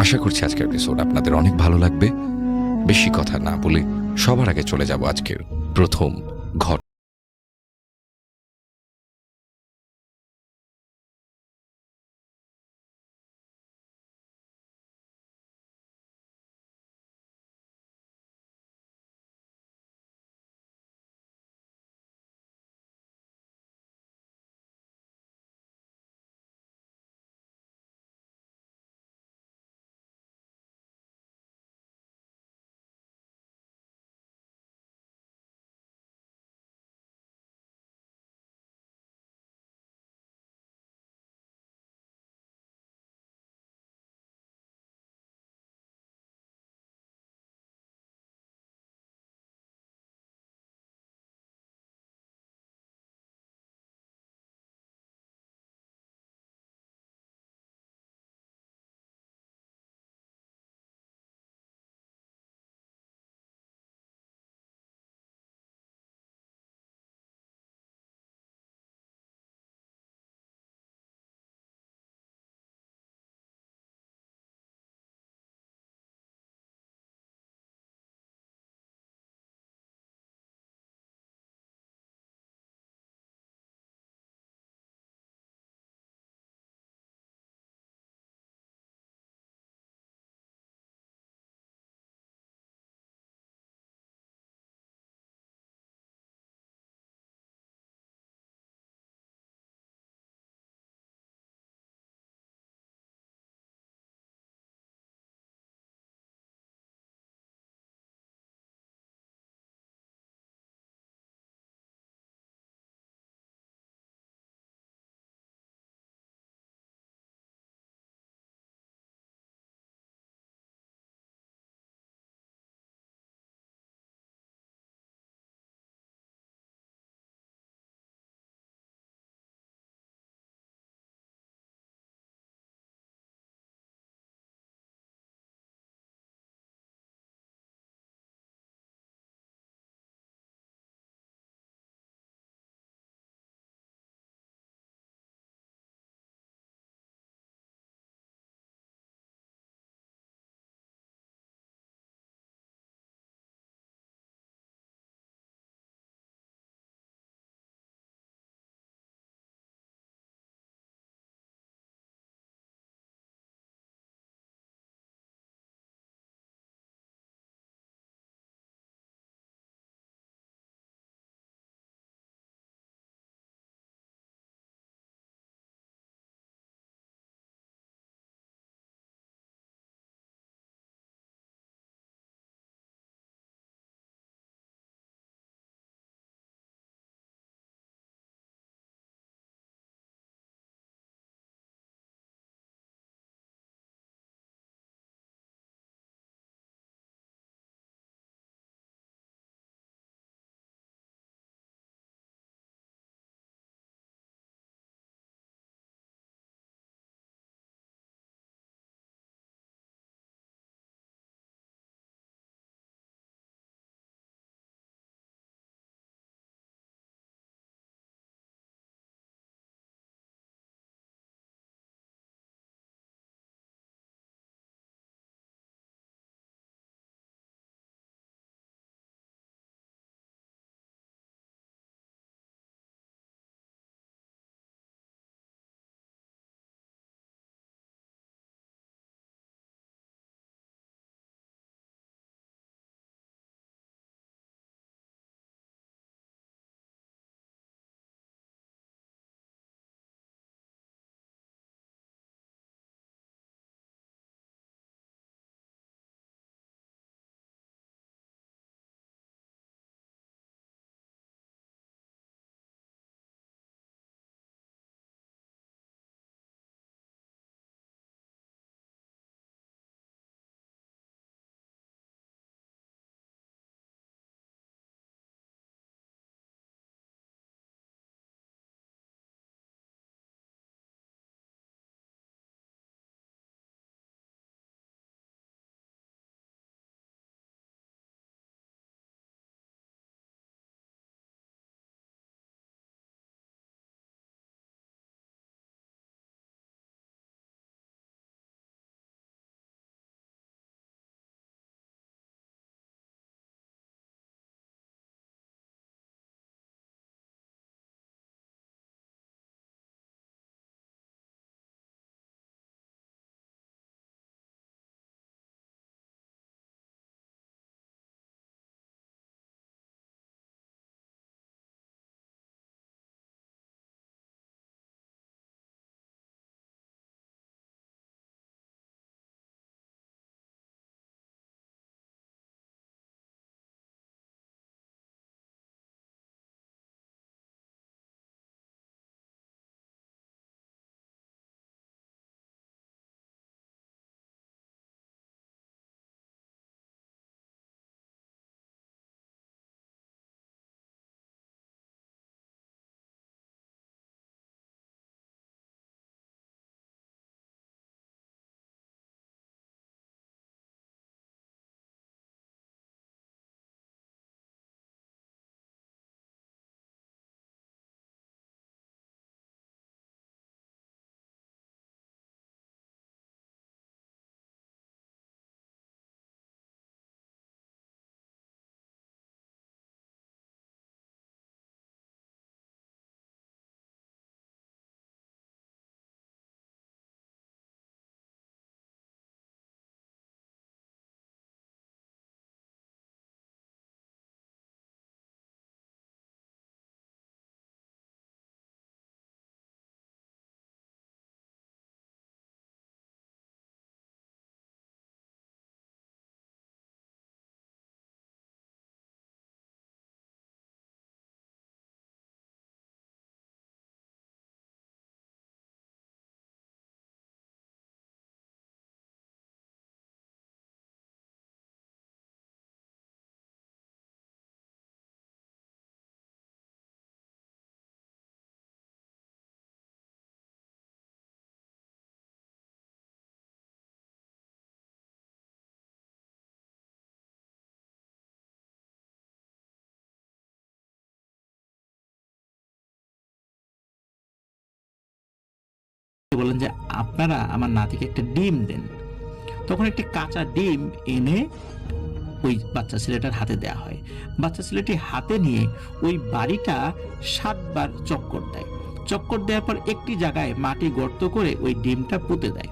আশা করছি আজকের এপিসোড আপনাদের অনেক ভালো লাগবে। বেশি কথা না বলে সবার আগে চলে যাব আজকের প্রথম ঘটনা। বলেন যে আপনারা আমার নাতিকে একটা ডিম দেন। তখন একটি কাঁচা ডিম এনে ওই বাচ্চা ছেলেটার হাতে দেয়া হয়। বাচ্চা ছেলেটি হাতে নিয়ে ওই বাড়িটা ৭ বার চক্কর দেয়। চক্কর দেওয়ার পর একটি জায়গায় মাটি গর্ত করে ওই ডিমটা পুঁতে দেয়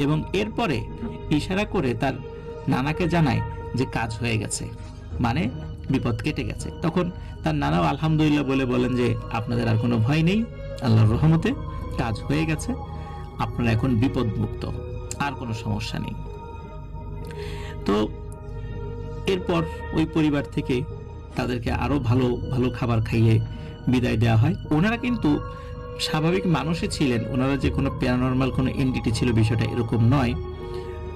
এবং এরপরে ইশারা করে তার নানাকে জানায় যে কাজ হয়ে গেছে, মানে বিপদ কেটে গেছে। তখন তার নানাও আলহামদুলিল্লাহ বলে বলেন যে আপনাদের আর কোনো ভয় নেই, আল্লাহর রহমতে কাজ হয়ে গেছে, আপনারা এখন বিপদ মুক্ত, আর কোনো সমস্যা নেই। তো এরপর ওই পরিবার থেকে তাদেরকে আরো ভালো ভালো খাবার খাইয়ে বিদায় দেওয়া হয়। ওনারা কিন্তু স্বাভাবিক মানুষই ছিলেন, ওনারা যে কোনো প্যারানর্মাল কোনো এন্টিটি ছিল বিষয়টা এরকম নয়।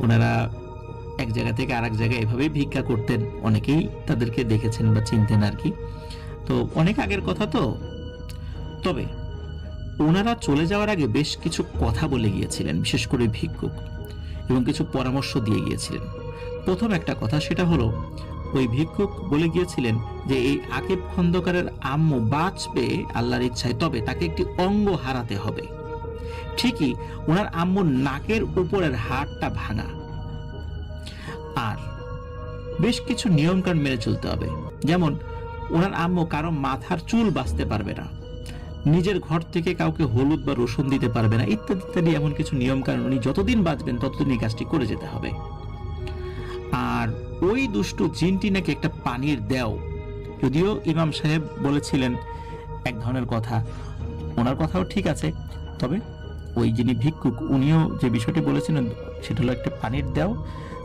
ওনারা এক জায়গা থেকে আরেক জায়গায় এভাবেই ভিক্ষা করতেন, অনেকেই তাদেরকে দেখেছেন বা চিনতেন আর কি। তো অনেক আগের কথা তো। তবে ওনারা চলে যাওয়ার আগে বেশ কিছু কথা বলে গিয়েছিলেন, বিশেষ করে ভিক্ষুক, এবং কিছু পরামর্শ দিয়ে গিয়েছিলেন। প্রথম একটা কথা সেটা হলো, ওই ভিক্ষুক বলে গিয়েছিলেন যে এই আকিব খন্দকারের আম্মু বাঁচবে আল্লাহর ইচ্ছায়, তবে তাকে একটি অঙ্গ হারাতে হবে। ঠিকই ওনার আম্মুর নাকের উপরের হাড়টা ভাঙা, আর বেশ কিছু নিয়ম কানুন মেনে চলতে হবে। যেমন ওনার আম্মু কারো মাথার চুল বাঁচতে পারবে না, নিজের ঘর থেকে কাউকে হলুদ বা রসুন দিতে পারবে না, ইত্যাদি ইত্যাদি এমন কিছু নিয়ম কানুন উনি যতদিন বাঁচবেন ততদিন এই কাজটি করে যেতে হবে। আর ওই দুষ্টু জিনটি নাকি একটা পানির দেও, যদিও ইমাম সাহেব বলেছিলেন এক ধরনের কথা, ওনার কথাও ঠিক আছে, তবে ওই যিনি ভিক্ষুক উনিও যে বিষয়টি বলেছিলেন সেটা হলো একটা পানির দেও।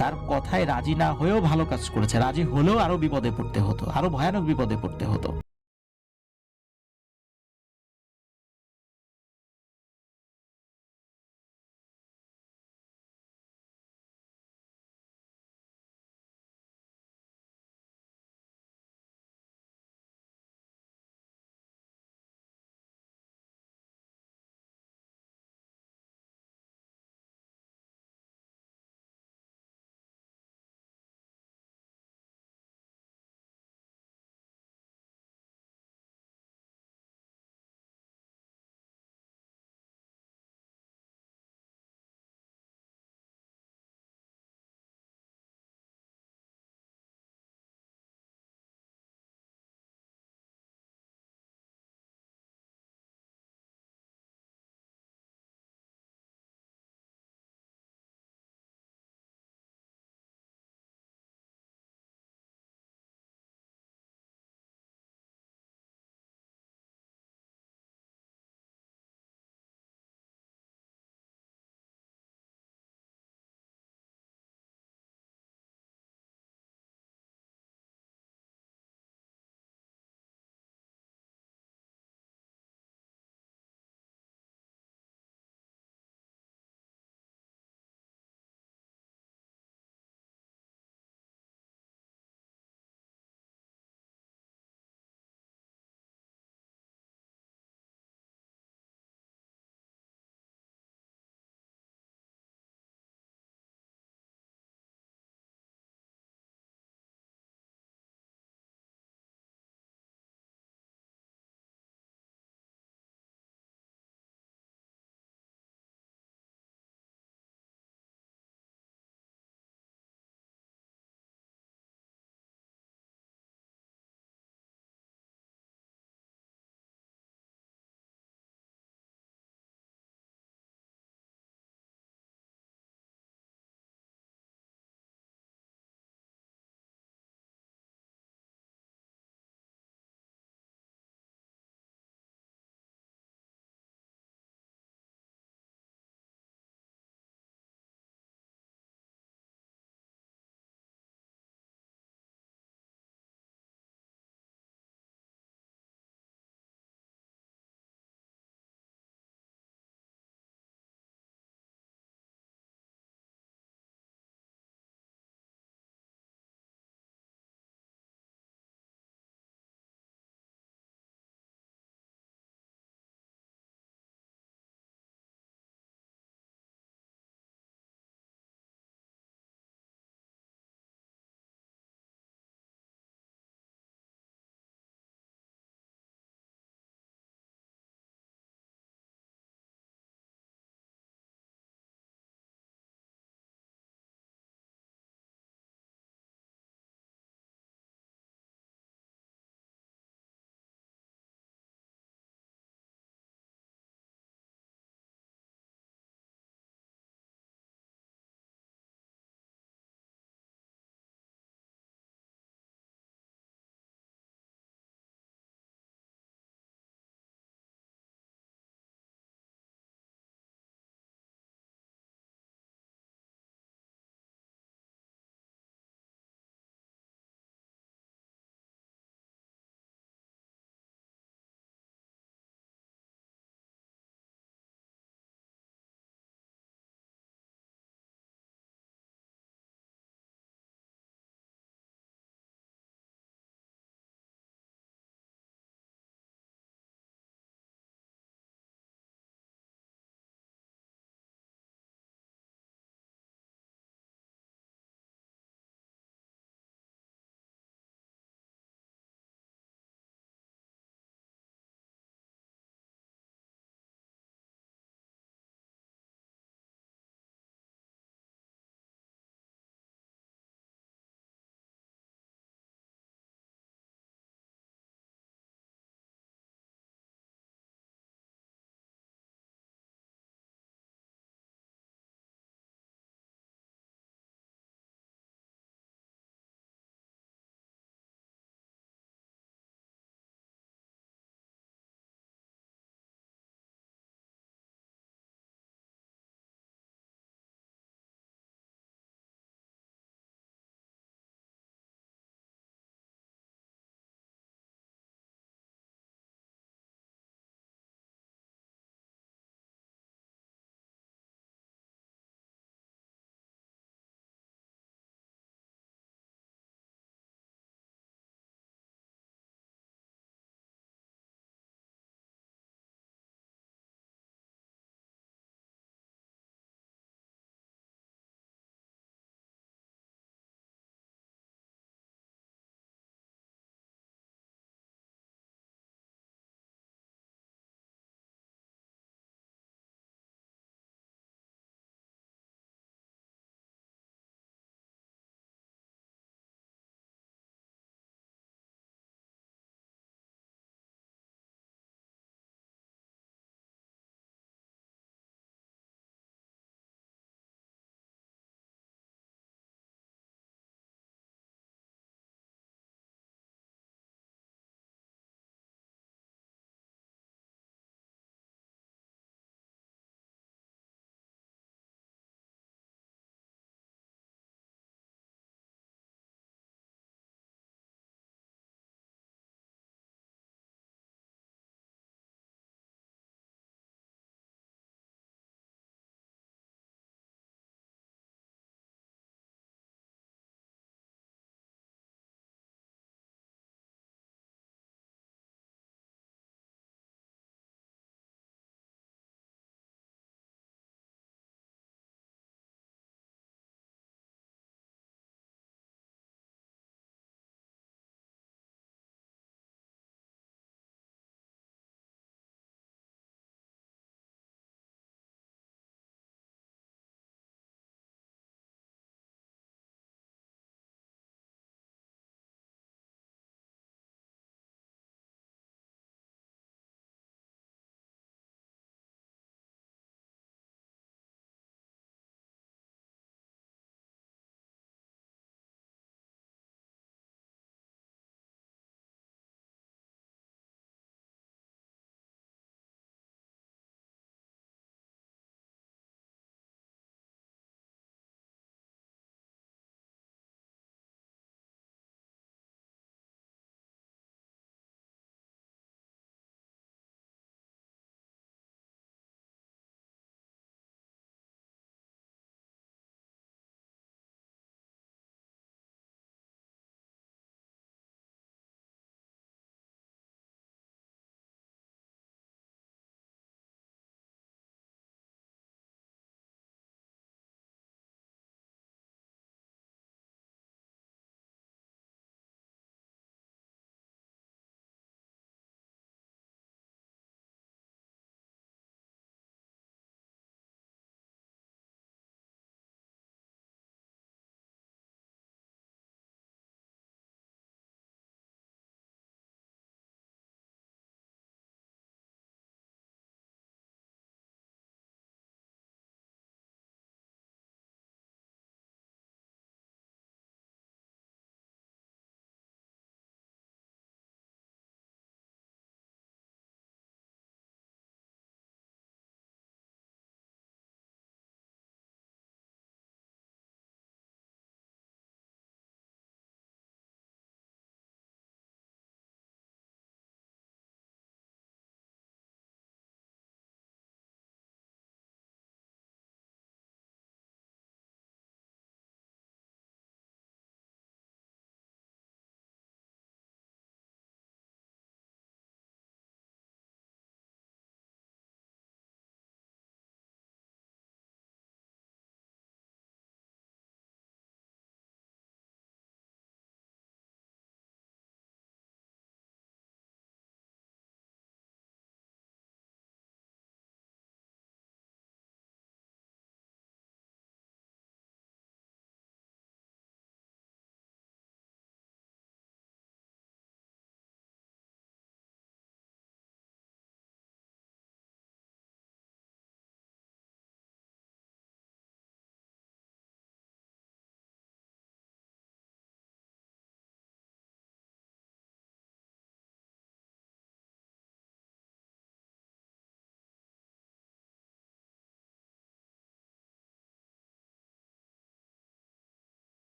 তার কথায় রাজি না হয়েও ভালো কাজ করেছে, রাজি হলেও আরো বিপদে পড়তে হতো, আরো ভয়ানক বিপদে পড়তে হতো।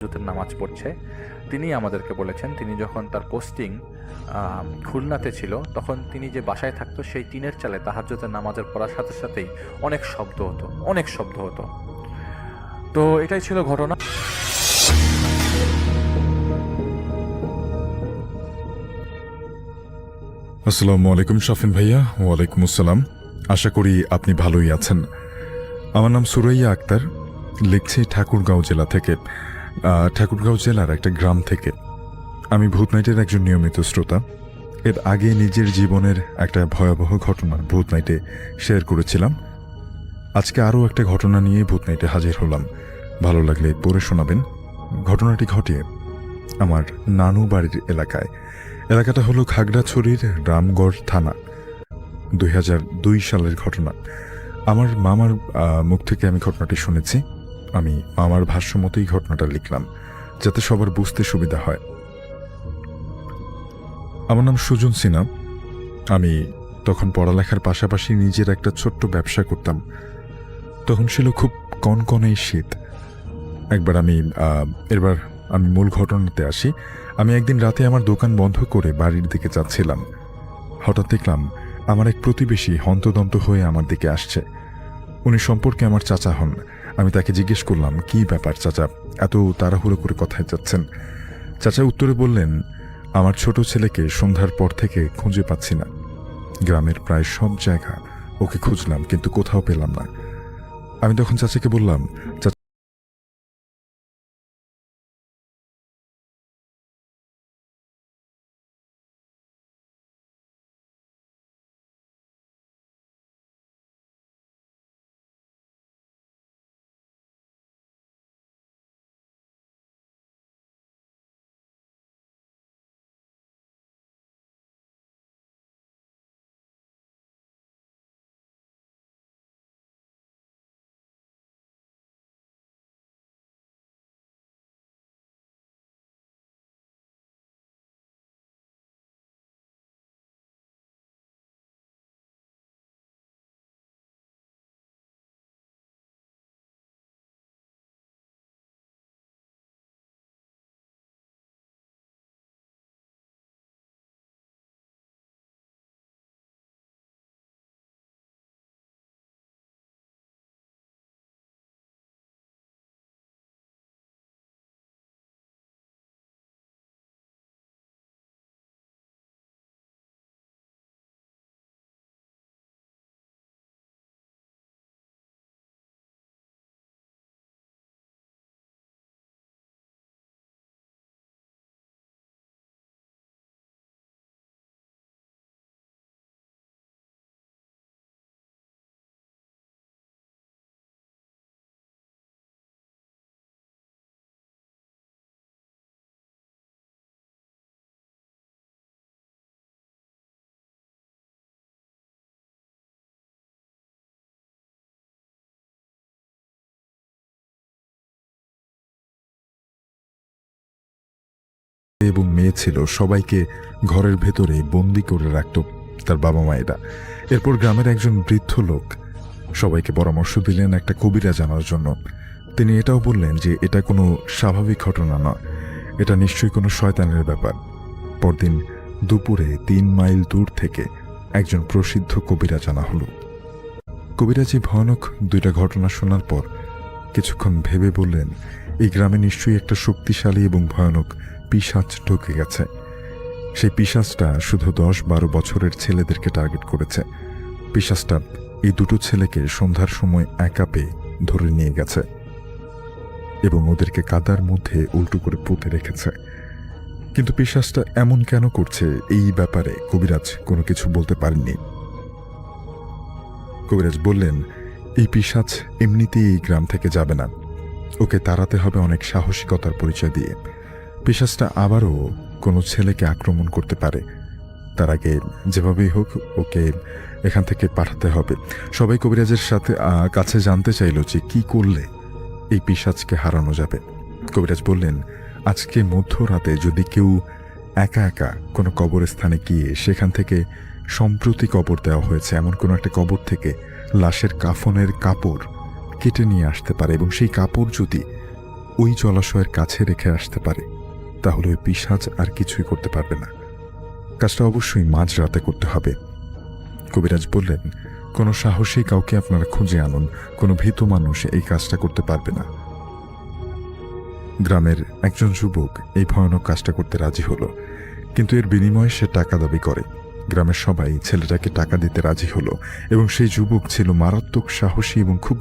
তাহাজ্জুদের নামাজ পড়ছে, তিনি আমাদেরকে বলেছেন তিনি যখন তার পোস্টিং খুলনাতে ছিল তখন তিনি যে বাসায় থাকতো সেই টিনের চালে তাহাজ্জুদের নামাজের পড়ার সাথে সাথেই অনেক শব্দ হতো। তো এটাই ছিল ঘটনা। আসসালামু আলাইকুম শাফিন ভাইয়া। ওয়ালাইকুম আসসালাম। আশা করি আপনি ভালোই আছেন। আমার নাম সুরাইয়া আক্তার, লিখছি ঠাকুরগাঁও জেলা থেকে, ঠাকুরগাঁও জেলার একটা গ্রাম থেকে। আমি ভূত নাইটের একজন নিয়মিত শ্রোতা। এর আগে নিজের জীবনের একটা ভয়াবহ ঘটনা ভূত নাইটে শেয়ার করেছিলাম। আজকে আরও একটা ঘটনা নিয়ে ভূত নাইটে হাজির হলাম। ভালো লাগলে পড়ে শোনাবেন। ঘটনাটি ঘটে আমার নানু বাড়ির এলাকায়। এলাকাটা হলো খাগড়াছড়ির রামগড় থানা। 2002 সালের ঘটনা। আমার মামার মুখ থেকে আমি ঘটনাটি শুনেছি। আমি মামার ভাষ্য মতোই ঘটনাটা লিখলাম যাতে সবার বুঝতে সুবিধা হয়। আমার নাম সুজন সিনহা। আমি তখন পড়ালেখার পাশাপাশি নিজের একটা ছোট্ট ব্যবসা করতাম। তখন ছিল খুব কনকনে শীত। এবার আমি মূল ঘটনাতে আসি। আমি একদিন রাতে আমার দোকান বন্ধ করে বাড়ির দিকে যাচ্ছিলাম। হঠাৎ দেখলাম আমার এক প্রতিবেশী হন্তদন্ত হয়ে আমার দিকে আসছে। উনি সম্পর্কে আমার চাচা হন। আমি তাকে জিজ্ঞেস করলাম, কি ব্যাপার চাচা, এত তাড়াহুড়ো করে কোথায় যাচ্ছেন? চাচা উত্তরে বললেন, আমার ছোট ছেলেকে সন্ধ্যার পর থেকে খুঁজে পাচ্ছি না। গ্রামের প্রায় সব জায়গা ওকে খুঁজলাম কিন্তু কোথাও পেলাম না। আমি তখন চাচাকে বললাম, চাচা এবং মেয়ে ছিল, সবাইকে ঘরের ভেতরে বন্দি করে রাখত তার বাবা মায়েরা। এরপর গ্রামের একজন বৃদ্ধ লোক সবাইকে পরামর্শ দিলেন একটা কবিরাজ আনার জন্য। তিনি এটাও বললেন যে এটা কোনো স্বাভাবিক ঘটনা নয়, এটা নিশ্চয়ই কোনো শয়তানের ব্যাপার। পরদিন দুপুরে 3 মাইল দূর থেকে একজন প্রসিদ্ধ কবিরাজ আনা হলো। কবিরাজি ভয়ানক 2টা ঘটনা শোনার পর কিছুক্ষণ ভেবে বললেন, এই গ্রামে নিশ্চয়ই একটা শক্তিশালী এবং ভয়ানক পিশাচ ঢুকে গেছে। সেই পিশাচটা শুধু 10-12 বছরের ছেলেদেরকে টার্গেট করেছে। পিশাচটা এই 2টো ছেলেকে সন্ধ্যার সময় একা পেয়ে ধরে নিয়ে গেছে এবং ওদেরকে কাদার মধ্যে উল্টো করে পুঁতে রেখেছে। কিন্তু পিশাচটা এমন কেন করছে এই ব্যাপারে কবিরাজ কোনো কিছু বলতে পারেননি। কবিরাজ বললেন, এই পিশাচ এমনিতেই এই গ্রাম থেকে যাবে না, ওকে তাড়াতে হবে অনেক সাহসিকতার পরিচয় দিয়ে। পিশাচটা আবারও কোনো ছেলেকে আক্রমণ করতে পারে, তার আগে যেভাবেই হোক ওকে এখান থেকে পাঠাতে হবে। সবাই কবিরাজের কাছে জানতে চাইল যে কি করলে এই পিশাচকে হারানো যাবে। কবিরাজ বললেন, আজকে মধ্যরাতে যদি কেউ একা একা কোনো কবরস্থানে গিয়ে সেখান থেকে সম্প্রতি কবর দেওয়া হয়েছে এমন কোনো একটা কবর থেকে লাশের কাফনের কাপড় কেটে নিয়ে আসতে পারে এবং সেই কাপড় যদি ওই জলাশয়ের কাছে রেখে আসতে পারে, তাহলে ওই পিশাচ আর কিছুই করতে পারবে না। কাজটা অবশ্যই মাঝরাতে করতে হবে। কবিরাজ বললেন, কোনো সাহসী কাউকে আপনারা খুঁজে আনুন, কোনো ভীত মানুষ এই কাজটা করতে পারবে না। গ্রামের একজন যুবক এই ভয়ানক কাজটা করতে রাজি হলো, কিন্তু এর বিনিময়ে সে টাকা দাবি করে। গ্রামের সবাই ছেলেটাকে টাকা দিতে রাজি হলো এবং সেই যুবক ছিল মারাত্মক সাহসী এবং খুব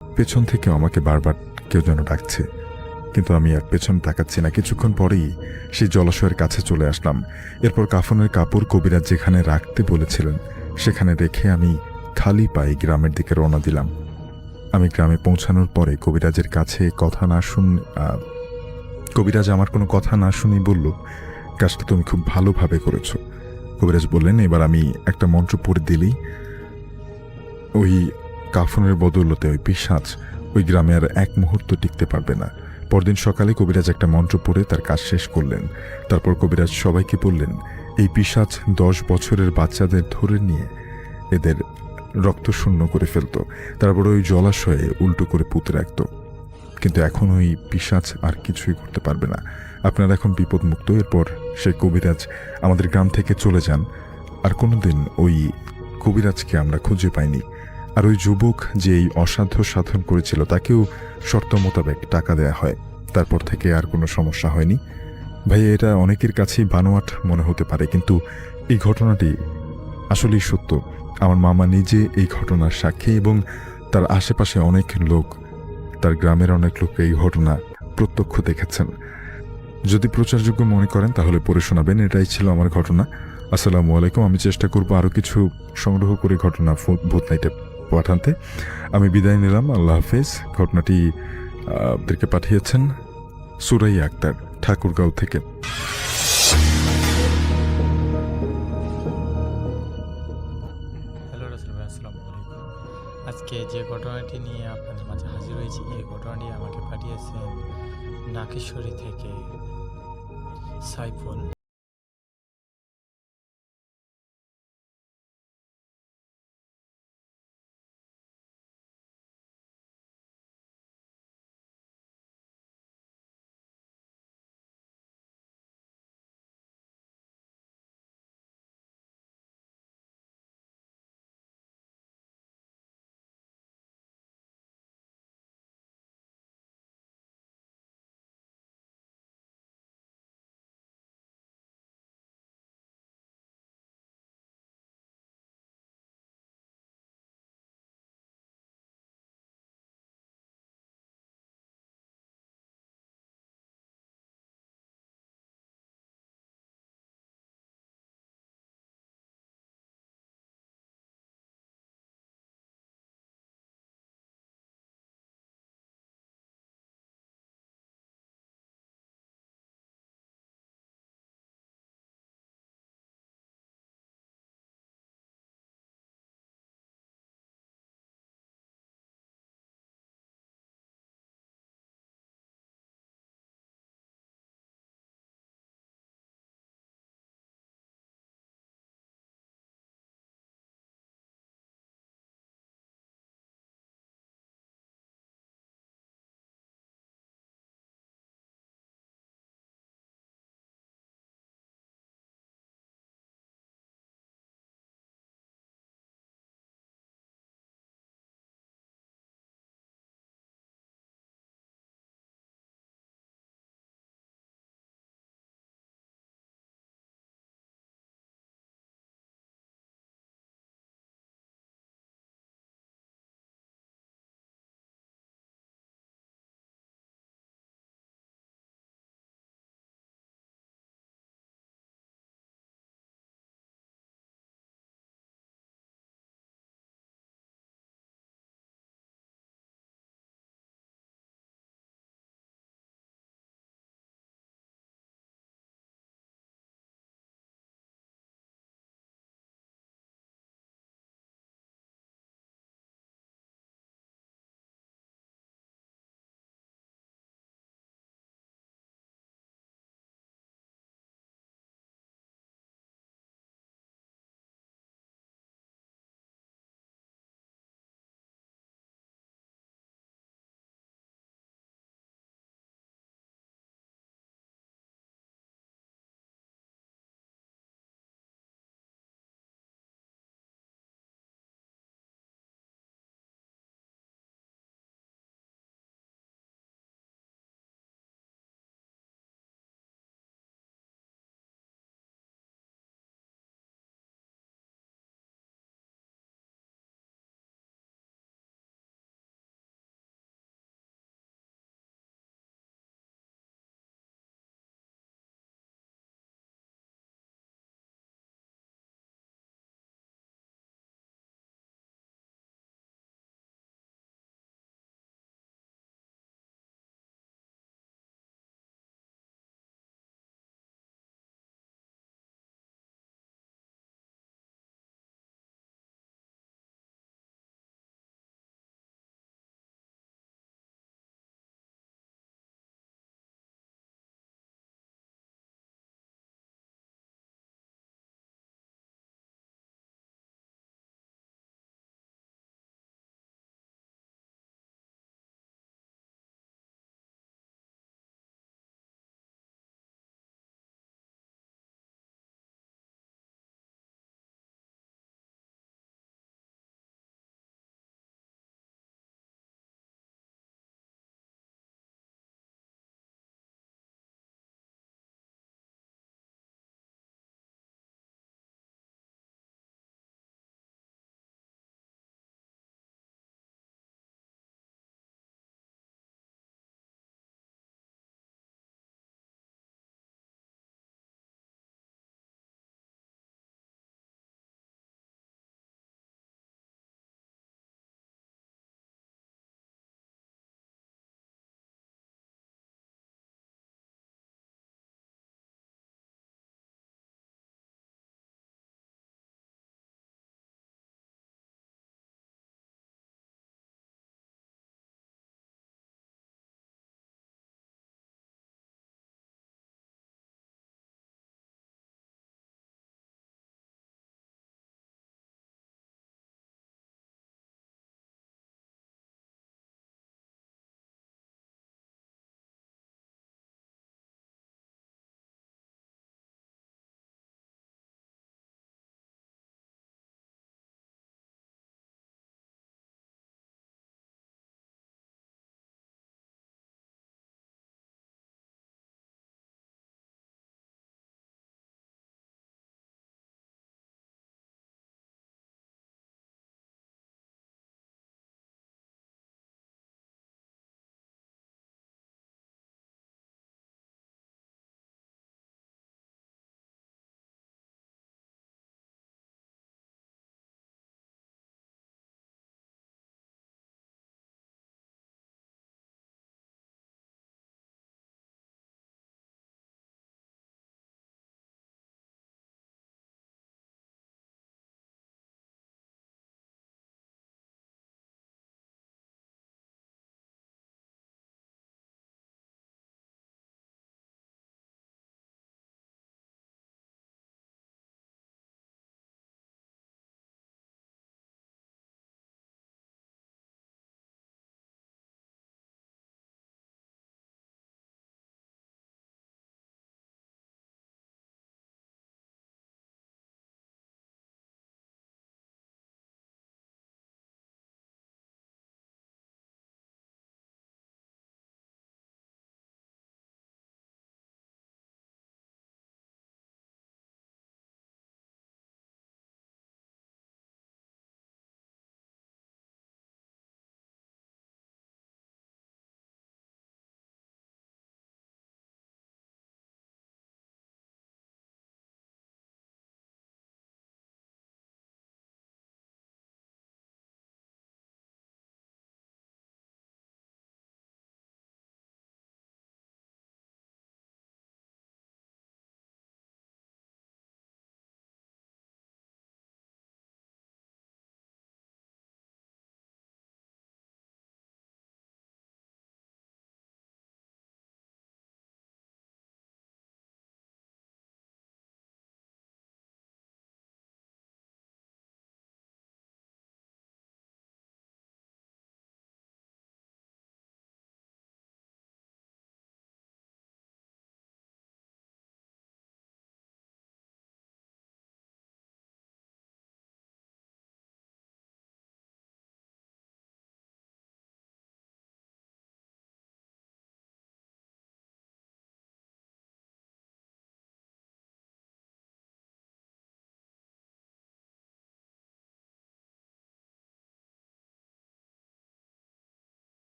পেছন থেকে আমাকে বারবার কেউ যেন ডাকছে, কিন্তু আমি আর পেছন তাকাচ্ছি না। কিছুক্ষণ পরেই সেই জলাশয়ের কাছে চলে আসলাম। এরপর কাফনের কাপড় কবিরাজ যেখানে রাখতে বলেছিলেন সেখানে রেখে আমি খালি পায়ে গ্রামের দিকে রওনা দিলাম। আমি গ্রামে পৌঁছানোর পরে কবিরাজের কাছে কবিরাজ আমার কোনো কথা না শুনেই বলল, কাজটা তুমি খুব ভালোভাবে করেছো। কবিরাজ বললেন, এবার আমি একটা মন্ত্র পড়ে দিলেই ওই কাফনের বদৌলতে ওই পিশাচ ওই গ্রামে আর এক মুহূর্ত টিকতে পারবে না। পরদিন সকালে কবিরাজ একটা মন্ত্র পড়ে তার কাজ শেষ করলেন। তারপর কবিরাজ সবাইকে বললেন, এই পিশাচ 10 বছরের বাচ্চাদের ধরে নিয়ে এদের রক্ত শূন্য করে ফেলত, তারপর ওই জলাশয়ে উল্টো করে পুঁতে রাখত। কিন্তু এখন ওই পিশাচ আর কিছুই করতে পারবে না। আপনারা এখন বিপদমুক্ত। এরপর সে কবিরাজ আমাদের গ্রাম থেকে চলে যান। আর কোনোদিন ওই কবিরাজকে আমরা খুঁজে পাইনি। আর ওই যুবক যে এই অসাধ্য সাধন করেছিল তাকেও শর্ত মোতাবেক টাকা দেয়া হয়। তারপর থেকে আর কোনো সমস্যা হয়নি। ভাই, এটা অনেকের কাছেই বানোয়াট মনে হতে পারে, কিন্তু এই ঘটনাটি আসলেই সত্য। আমার মামা নিজে এই ঘটনার সাক্ষী এবং তার আশেপাশে অনেক লোক, তার গ্রামের অনেক লোক এই ঘটনা প্রত্যক্ষ দেখেছেন। যদি প্রচারযোগ্য মনে করেন তাহলে পড়ে শোনাবেন। এটাই ছিল আমার ঘটনা। আসসালামু আলাইকুম। আমি চেষ্টা করব আরও কিছু সংগ্রহ করে ঘটনা ভূত নাইটে পাঠাতে। আমি বিদায় নিলাম। আল্লাহ হাফেজ। ঘটনাটি আপনাদেরকে পাঠিয়েছেন সুরাই আক্তার, ঠাকুরগাঁও থেকে। হ্যালো রাসেল ভাই, আসসালামু আলাইকুম। আজকে যে ঘটনাটি নিয়ে আপনাদের মাঝে হাজির হয়েছি, এই ঘটনাটি আমাকে পাঠিয়েছেন নাকেশ্বরী থেকে সাইফুল।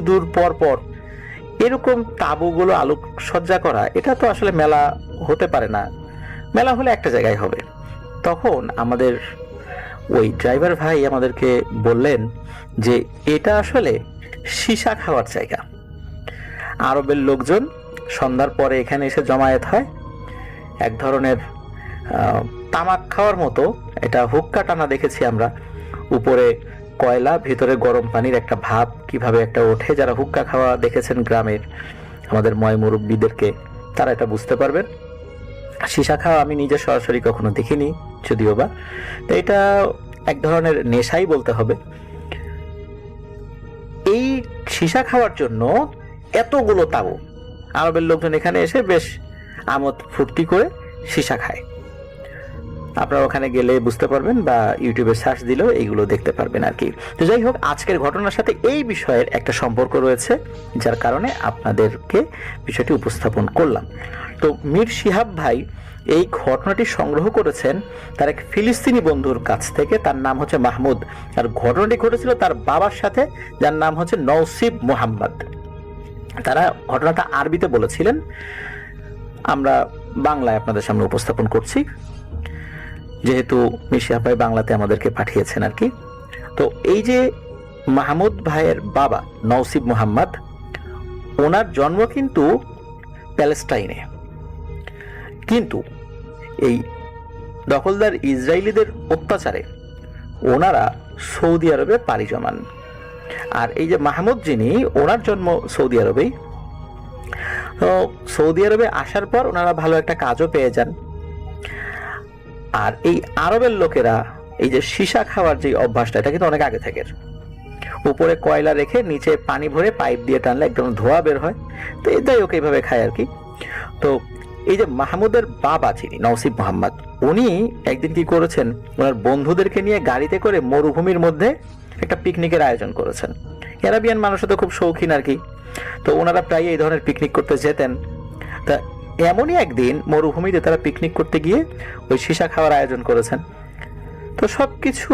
দূর পর পর এরকম তাঁবুগুলো আলোকসজ্জা করা, এটা তো আসলে মেলা হতে পারে না। মেলা হলে একটা জায়গায় হবে। তখন আমাদের ওই ড্রাইভার ভাই আমাদেরকে বললেন যে এটা আসলে সীসা খাওয়ার জায়গা। আরবের লোকজন সন্ধ্যার পরে এখানে এসে জমায়েত হয়। এক ধরনের তামাক খাওয়ার মতো, এটা হুক্কা টানা দেখেছি আমরা, উপরে কয়লা, ভিতরে গরম পানির একটা ভাপ কিভাবে একটা ওঠে। যারা হুক্কা খাওয়া দেখেছেন গ্রামের আমাদের ময় মুরব্বীদেরকে, তারা এটা বুঝতে পারবেন। সীসা খাওয়া আমি নিজে সরাসরি কখনো দেখিনি যদিও বা, তো এটা এক ধরনের নেশাই বলতে হবে। এই সীসা খাওয়ার জন্য এতগুলো তাঁবু, আরবের লোকজন এখানে এসে বেশ আমোদ ফুর্তি করে সীসা খায়। আপনারা ওখানে গেলে বুঝতে পারবেন, বা ইউটিউবে সার্চ দিলেও এইগুলো দেখতে পারবেন আর কি। তো যাই হোক, আজকের ঘটনার সাথে এই বিষয়ের একটা সম্পর্ক রয়েছে, যার কারণে আপনাদেরকে বিষয়টি উপস্থাপন করলাম। তো মীর শিহাব ভাই এই ঘটনাটি সংগ্রহ করেছেন তার এক ফিলিস্তিনি বন্ধুর কাছ থেকে, তার নাম হচ্ছে মাহমুদ। আর ঘটনাটি ঘটেছিল তার বাবার সাথে, যার নাম হচ্ছে নওসিব মোহাম্মদ। তারা ঘটনাটা আরবিতে বলেছিলেন, আমরা বাংলায় আপনাদের সামনে উপস্থাপন করছি, যেহেতু মিশিয়া ভাই বাংলাতে আমাদেরকে পাঠিয়েছেন আর কি। তো এই যে মাহমুদ ভাইয়ের বাবা নওসিব মোহাম্মদ, ওনার জন্ম কিন্তু প্যালেস্টাইনে, কিন্তু এই দখলদার ইসরায়েলিদের অত্যাচারে ওনারা সৌদি আরবে পাড়ি জমান। আর এই যে মাহমুদ, যিনি, ওনার জন্ম সৌদি আরবেই। তো সৌদি আরবে আসার পর ওনারা ভালো একটা কাজও পেয়ে যান। আর এই আরবের লোকেরা এই যে সীসা খাওয়ার যে অভ্যাসটা, এটা কিন্তু অনেক আগে থেকে। উপরে কয়লা রেখে নিচে পানি ভরে পাইপ দিয়ে টানলে একদম ধোঁয়া বের হয়। তো এটাই ওকে এইভাবে খায় আর কি। তো এই যে মাহমুদের বাবা যিনি নওসিব মোহাম্মদ, উনি একদিন কি করেছেন, ওনার বন্ধুদেরকে নিয়ে গাড়িতে করে মরুভূমির মধ্যে একটা পিকনিকের আয়োজন করেছেন। অ্যারাবিয়ান মানুষ তো খুব শৌখিন আর কি, তো ওনারা প্রায় এই ধরনের পিকনিক করতে যেতেন। তা এমনই একদিন মরুভূমিতে তারা পিকনিক করতে গিয়ে ওই সীসা খাওয়ার আয়োজন করেছেন। তো সবকিছু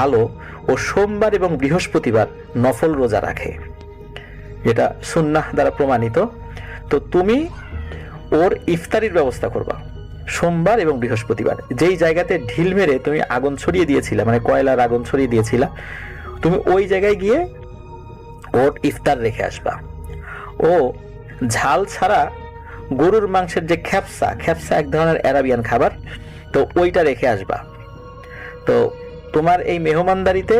ভালো ও সোমবার এবং বৃহস্পতিবার নফল রোজা রাখে, যেটা সুন্নাহ দ্বারা প্রমাণিত। তো তুমি ওর ইফতারির ব্যবস্থা করবা সোমবার এবং বৃহস্পতিবার। যেই জায়গাতে ঢিল মেরে তুমি আগুন ছড়িয়ে দিয়েছিলা, মানে কয়লার আগুন ছড়িয়ে দিয়েছিলা, তুমি ওই জায়গায় গিয়ে ওর ইফতার রেখে আসবা। ও ঝাল ছাড়া গরুর মাংসের যে খ্যাপসা, খ্যাপসা এক ধরনের অ্যারাবিয়ান খাবার, তো ওইটা রেখে আসবা। তো তোমার এই মেহমানদারিতে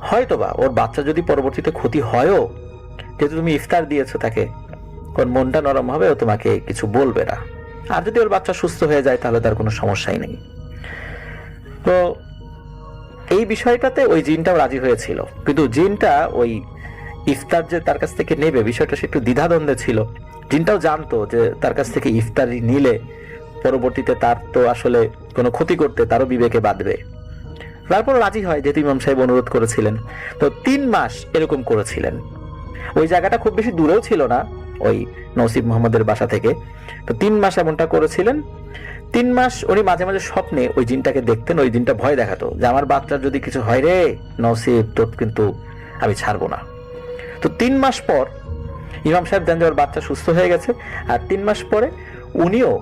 হয়তোবা ওর বাচ্চা যদি পরবর্তীতে ক্ষতি হয়ও, যেহেতু তুমি ইফতার দিয়েছো তাকে, ওর মনটা নরম হবে, ও তোমাকে কিছু বলবে না। আর যদি ওর বাচ্চা সুস্থ হয়ে যায় তাহলে তার কোনো সমস্যাই নেই। তো এই বিষয়টাতে ওই জিনটাও রাজি হয়েছিল, কিন্তু জিনটা ওই ইফতার যে তার কাছ থেকে নেবে বিষয়টা সে একটু দ্বিধাদ্বন্দ্বে ছিল। জিনটাও জানতো যে তার কাছ থেকে ইফতারি নিলে পরবর্তীতে তার তো আসলে কোনো ক্ষতি করতে তারও বিবেকে বাঁধবে। তারপর রাজি হয়, যেহেতু ইমাম সাহেব অনুরোধ করেছিলেন। তো 3 মাস এরকম করেছিলেন। ওই জায়গাটা খুব বেশি দূরেও ছিল না ওই নসিব মোহাম্মদের বাসা থেকে। তো 3 মাস এমনটা করেছিলেন। 3 মাস উনি মাঝে মাঝে স্বপ্নে ওই জিনটাকে দেখতেন। ওই জিনটা ভয় দেখাতো যে আমার বাচ্চার যদি কিছু হয় রে নসিব, তোর কিন্তু আমি ছাড়বো না। তো 3 মাস পর ইমাম সাহেব জানেন যে ওর বাচ্চা সুস্থ হয়ে গেছে, আর 3 মাস পরে উনিও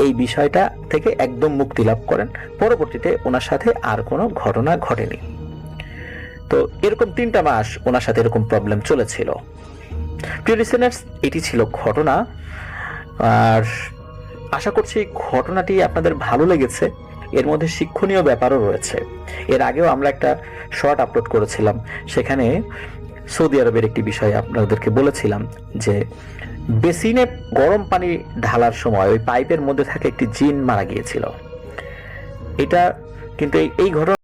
এই বিষয়টা থেকে একদম মুক্তি লাভ করেন। পরবর্তীতে ওনার সাথে আর কোনো ঘটনা ঘটেনি। তো এরকম 3টা মাস ওনার সাথে এরকম প্রবলেম চলেছিল। প্রিয় লিসেনার্স, এটি ছিল ঘটনা। আর আশা করছি ঘটনাটি আপনাদের ভালো লেগেছে। এর মধ্যে শিক্ষণীয় ব্যাপারও রয়েছে। এর আগেও আমরা একটা শর্ট আপলোড করেছিলাম, সেখানে সৌদি আরবের একটি বিষয় আপনাদেরকে বলেছিলাম যে বেসিনে গরম পানি ঢালার সময় ওই পাইপের মধ্যে থাকা একটি জিন মারা গিয়েছিল। এটা কিন্তু এই ঘটনা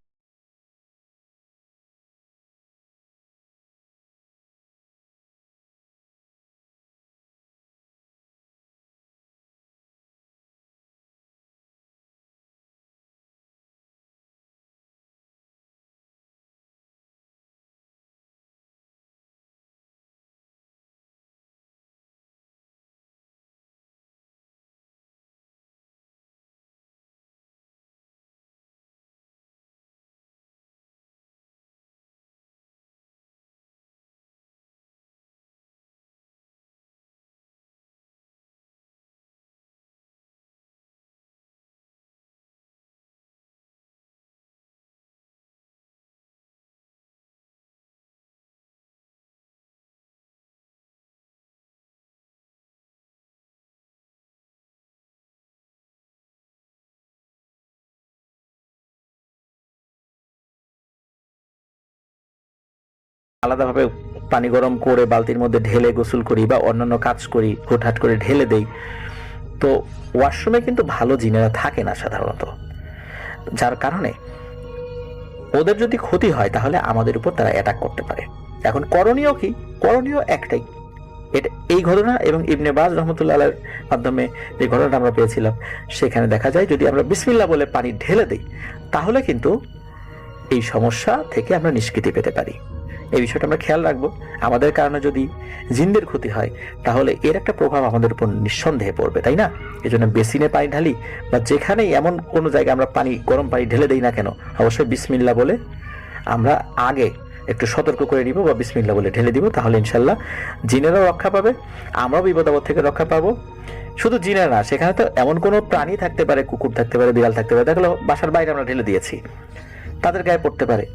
আলাদাভাবে পানি গরম করে বালতির মধ্যে ঢেলে গোসল করি বা অন্যান্য কাজ করি, হুটহাট করে ঢেলে দেই। তো ওয়াশরুমে কিন্তু ভালো জিনেরা থাকে না সাধারণত, যার কারণে ওদের যদি ক্ষতি হয় তাহলে আমাদের উপর তারা অ্যাটাক করতে পারে। এখন করণীয় কি? করণীয় একটাই, এটা এই ঘটনা এবং ইবনে বাজ রহমতুল্লাহ আলাইহির মাধ্যমে যে ঘটনাটা আমরা পেয়েছিলাম, সেখানে দেখা যায় যদি আমরা বিসমিল্লাহ বলে পানি ঢেলে দিই তাহলে কিন্তু এই সমস্যা থেকে আমরা নিষ্কৃতি পেতে পারি। এই বিষয়টা আমরা খেয়াল রাখবো। আমাদের কারণে যদি জিনদের ক্ষতি হয় তাহলে এর একটা প্রভাব আমাদের উপর নিঃসন্দেহে পড়বে, তাই না? এই জন্য বেসিনে পানি ঢালি বা যেখানেই এমন কোনো জায়গায় আমরা গরম পানি ঢেলে দিই না কেন, অবশ্যই বিসমিল্লাহ বলে আমরা আগে একটু সতর্ক করে নিব বা বিসমিল্লাহ বলে ঢেলে দিব। তাহলে ইনশাল্লাহ জিনেরাও রক্ষা পাবে, আমরাও বিপদ আপদ থেকে রক্ষা পাবো। শুধু জিনেরা না, সেখানে তো এমন কোনো প্রাণী থাকতে পারে, কুকুর থাকতে পারে, বিড়াল থাকতে পারে, দেখলো বাসার বাইরে আমরা ঢেলে দিয়েছি, তাদের গায়ে পড়তে পারে,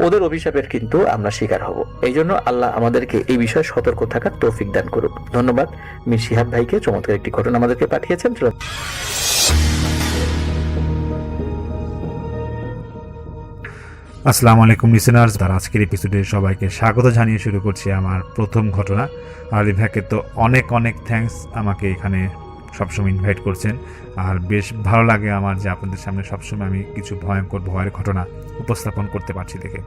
ওদের অভিশাপের কিন্তু আমরা শিকার হব। এই জন্য আল্লাহ আমাদেরকে এই বিষয়ে সতর্ক থাকার তৌফিক দান করুক। ধন্যবাদ মীর শিহাব ভাইকে, চমৎকার একটি ঘটনা আমাদেরকে পাঠিয়েছেন। আসসালামু আলাইকুম লিসেনার্স, তার আজকের এপিসোডে সবাইকে স্বাগত জানিয়ে শুরু করছি আমার প্রথম ঘটনা। আলিফ ভাইকে তো অনেক অনেক থ্যাঙ্কস, আমাকে এখানে সবসময় ইনভাইট করছেন। আর বেশ ভালো লাগে আমার যে আপনাদের সামনে সবসময় আমি কিছু ভয়ঙ্কর ভয়ের ঘটনা উপস্থাপন করতে পারছি দেখে।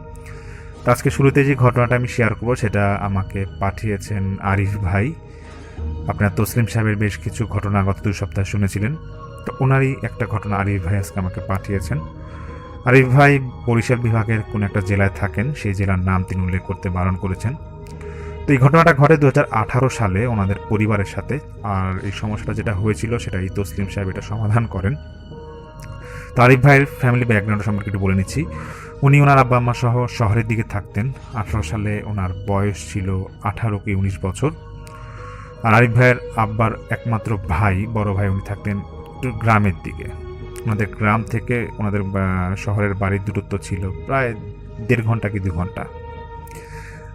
তো আজকে শুরুতে যে ঘটনাটা আমি শেয়ার করবো সেটা আমাকে পাঠিয়েছেন আরিফ ভাই। আপনার তসলিম সাহেবের বেশ কিছু ঘটনা গত 2 সপ্তাহ শুনেছিলেন, তো ওনারই একটা ঘটনা আরিফ ভাই আজকে আমাকে পাঠিয়েছেন। আরিফ ভাই বরিশাল বিভাগের কোন একটা জেলায় থাকেন, সেই জেলার নাম তিনি উল্লেখ করতে বারণ করেছেন। তো এই ঘটনাটা ঘটে 2018 সালে ওনাদের পরিবারের সাথে। আর এই সমস্যাটা যেটা হয়েছিল সেটা এই তসলিম সাহেব এটা সমাধান করেন। তো আরিফ ভাইয়ের ফ্যামিলি ব্যাকগ্রাউন্ড সম্পর্কে একটু বলে নিচ্ছি। উনি ওনার আব্বা আম্মা সহ শহরের দিকে থাকতেন। 18 সালে ওনার বয়স ছিল 18 কি 19 বছর। আর আরিফ ভাইয়ের আব্বার একমাত্র ভাই, বড় ভাই, উনি থাকতেন একটু গ্রামের দিকে। ওনাদের গ্রাম থেকে ওনাদের শহরের বাড়ির দূরত্ব ছিল প্রায় 1.5 ঘন্টা কি 2 ঘন্টা।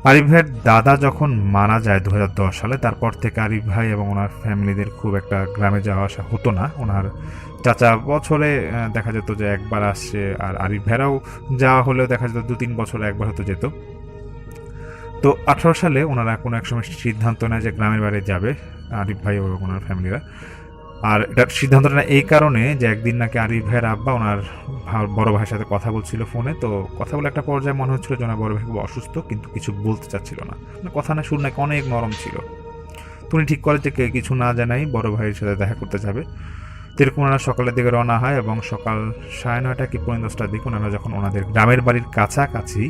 আরিফ ভাইয়ের দাদা যখন মারা যায় 2010 সালে, তারপর থেকে আরিফ ভাই এবং ওনার ফ্যামিলিদের খুব একটা গ্রামে যাওয়া আসা হতো না। ওনার চাচা বছরে দেখা যেত যে একবার আসছে, আর আরিফ ভাইরাও যাওয়া হলেও দেখা যেত 2-3 বছরে একবার হতো যেত। তো 18 সালে ওনারা কোনো এক সময় সিদ্ধান্ত নেয় যে গ্রামের বাড়ি যাবে আরিফ ভাই এবং ওনার ফ্যামিলিরা। আর এটার সিদ্ধান্তটা নেয় এই কারণে যে একদিন নাকি আরিফ ভাইয়ের আব্বা ওনার বড় ভাইয়ের সাথে কথা বলছিল ফোনে। তো কথা বলে একটা পর্যায়ে মনে হচ্ছিল যে ওনার বড় ভাই খুব অসুস্থ, কিন্তু কিছু বলতে চাচ্ছিল না। কথা না, সুর নাকি অনেক নরম ছিল। তো উনি ঠিক করে যে কিছু না জানাই বড় ভাইয়ের সাথে দেখা করতে যাবে। যেরকম ওনারা সকালের দিকে রওনা হয় এবং সকাল 9:30 কি 10:30টার দিকে ওনারা যখন ওনাদের গ্রামের বাড়ির কাছাকাছি,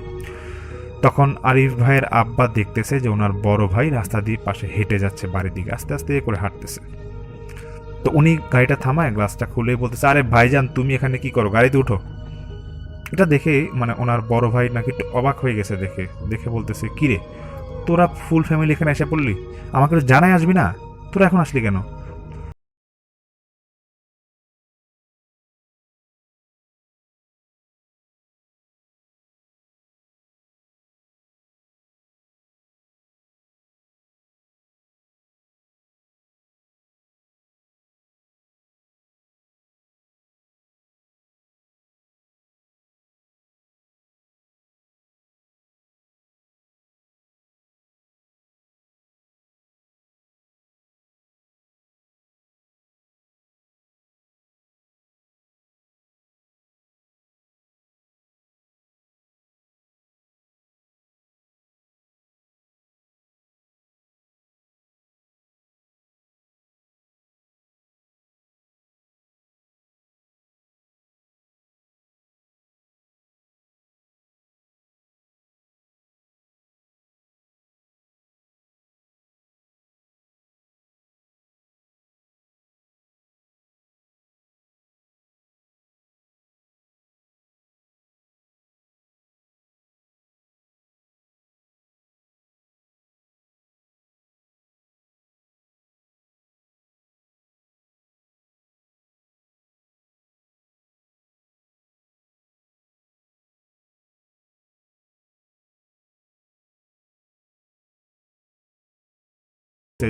তখন আরিফ ভাইয়ের আব্বা দেখতেছে যে ওনার বড় ভাই রাস্তা দিয়ে পাশে হেঁটে যাচ্ছে বাড়ির দিকে, আস্তে আস্তে করে হাঁটতেছে। তো উনি গাড়িটা থামায়, গ্লাসটা খুলে বলতেছে, আরে ভাইজান তুমি এখানে কি করো, গাড়িতে উঠো। এটা দেখে মানে ওনার বড় ভাই নাকি একটু অবাক হয়ে গেছে। দেখে বলতেছে, কি রে তোরা ফুল ফ্যামিলি এখানে এসে পড়লি, আমাকে তো জানাই আসবি না, তোরা এখন আসলি কেন?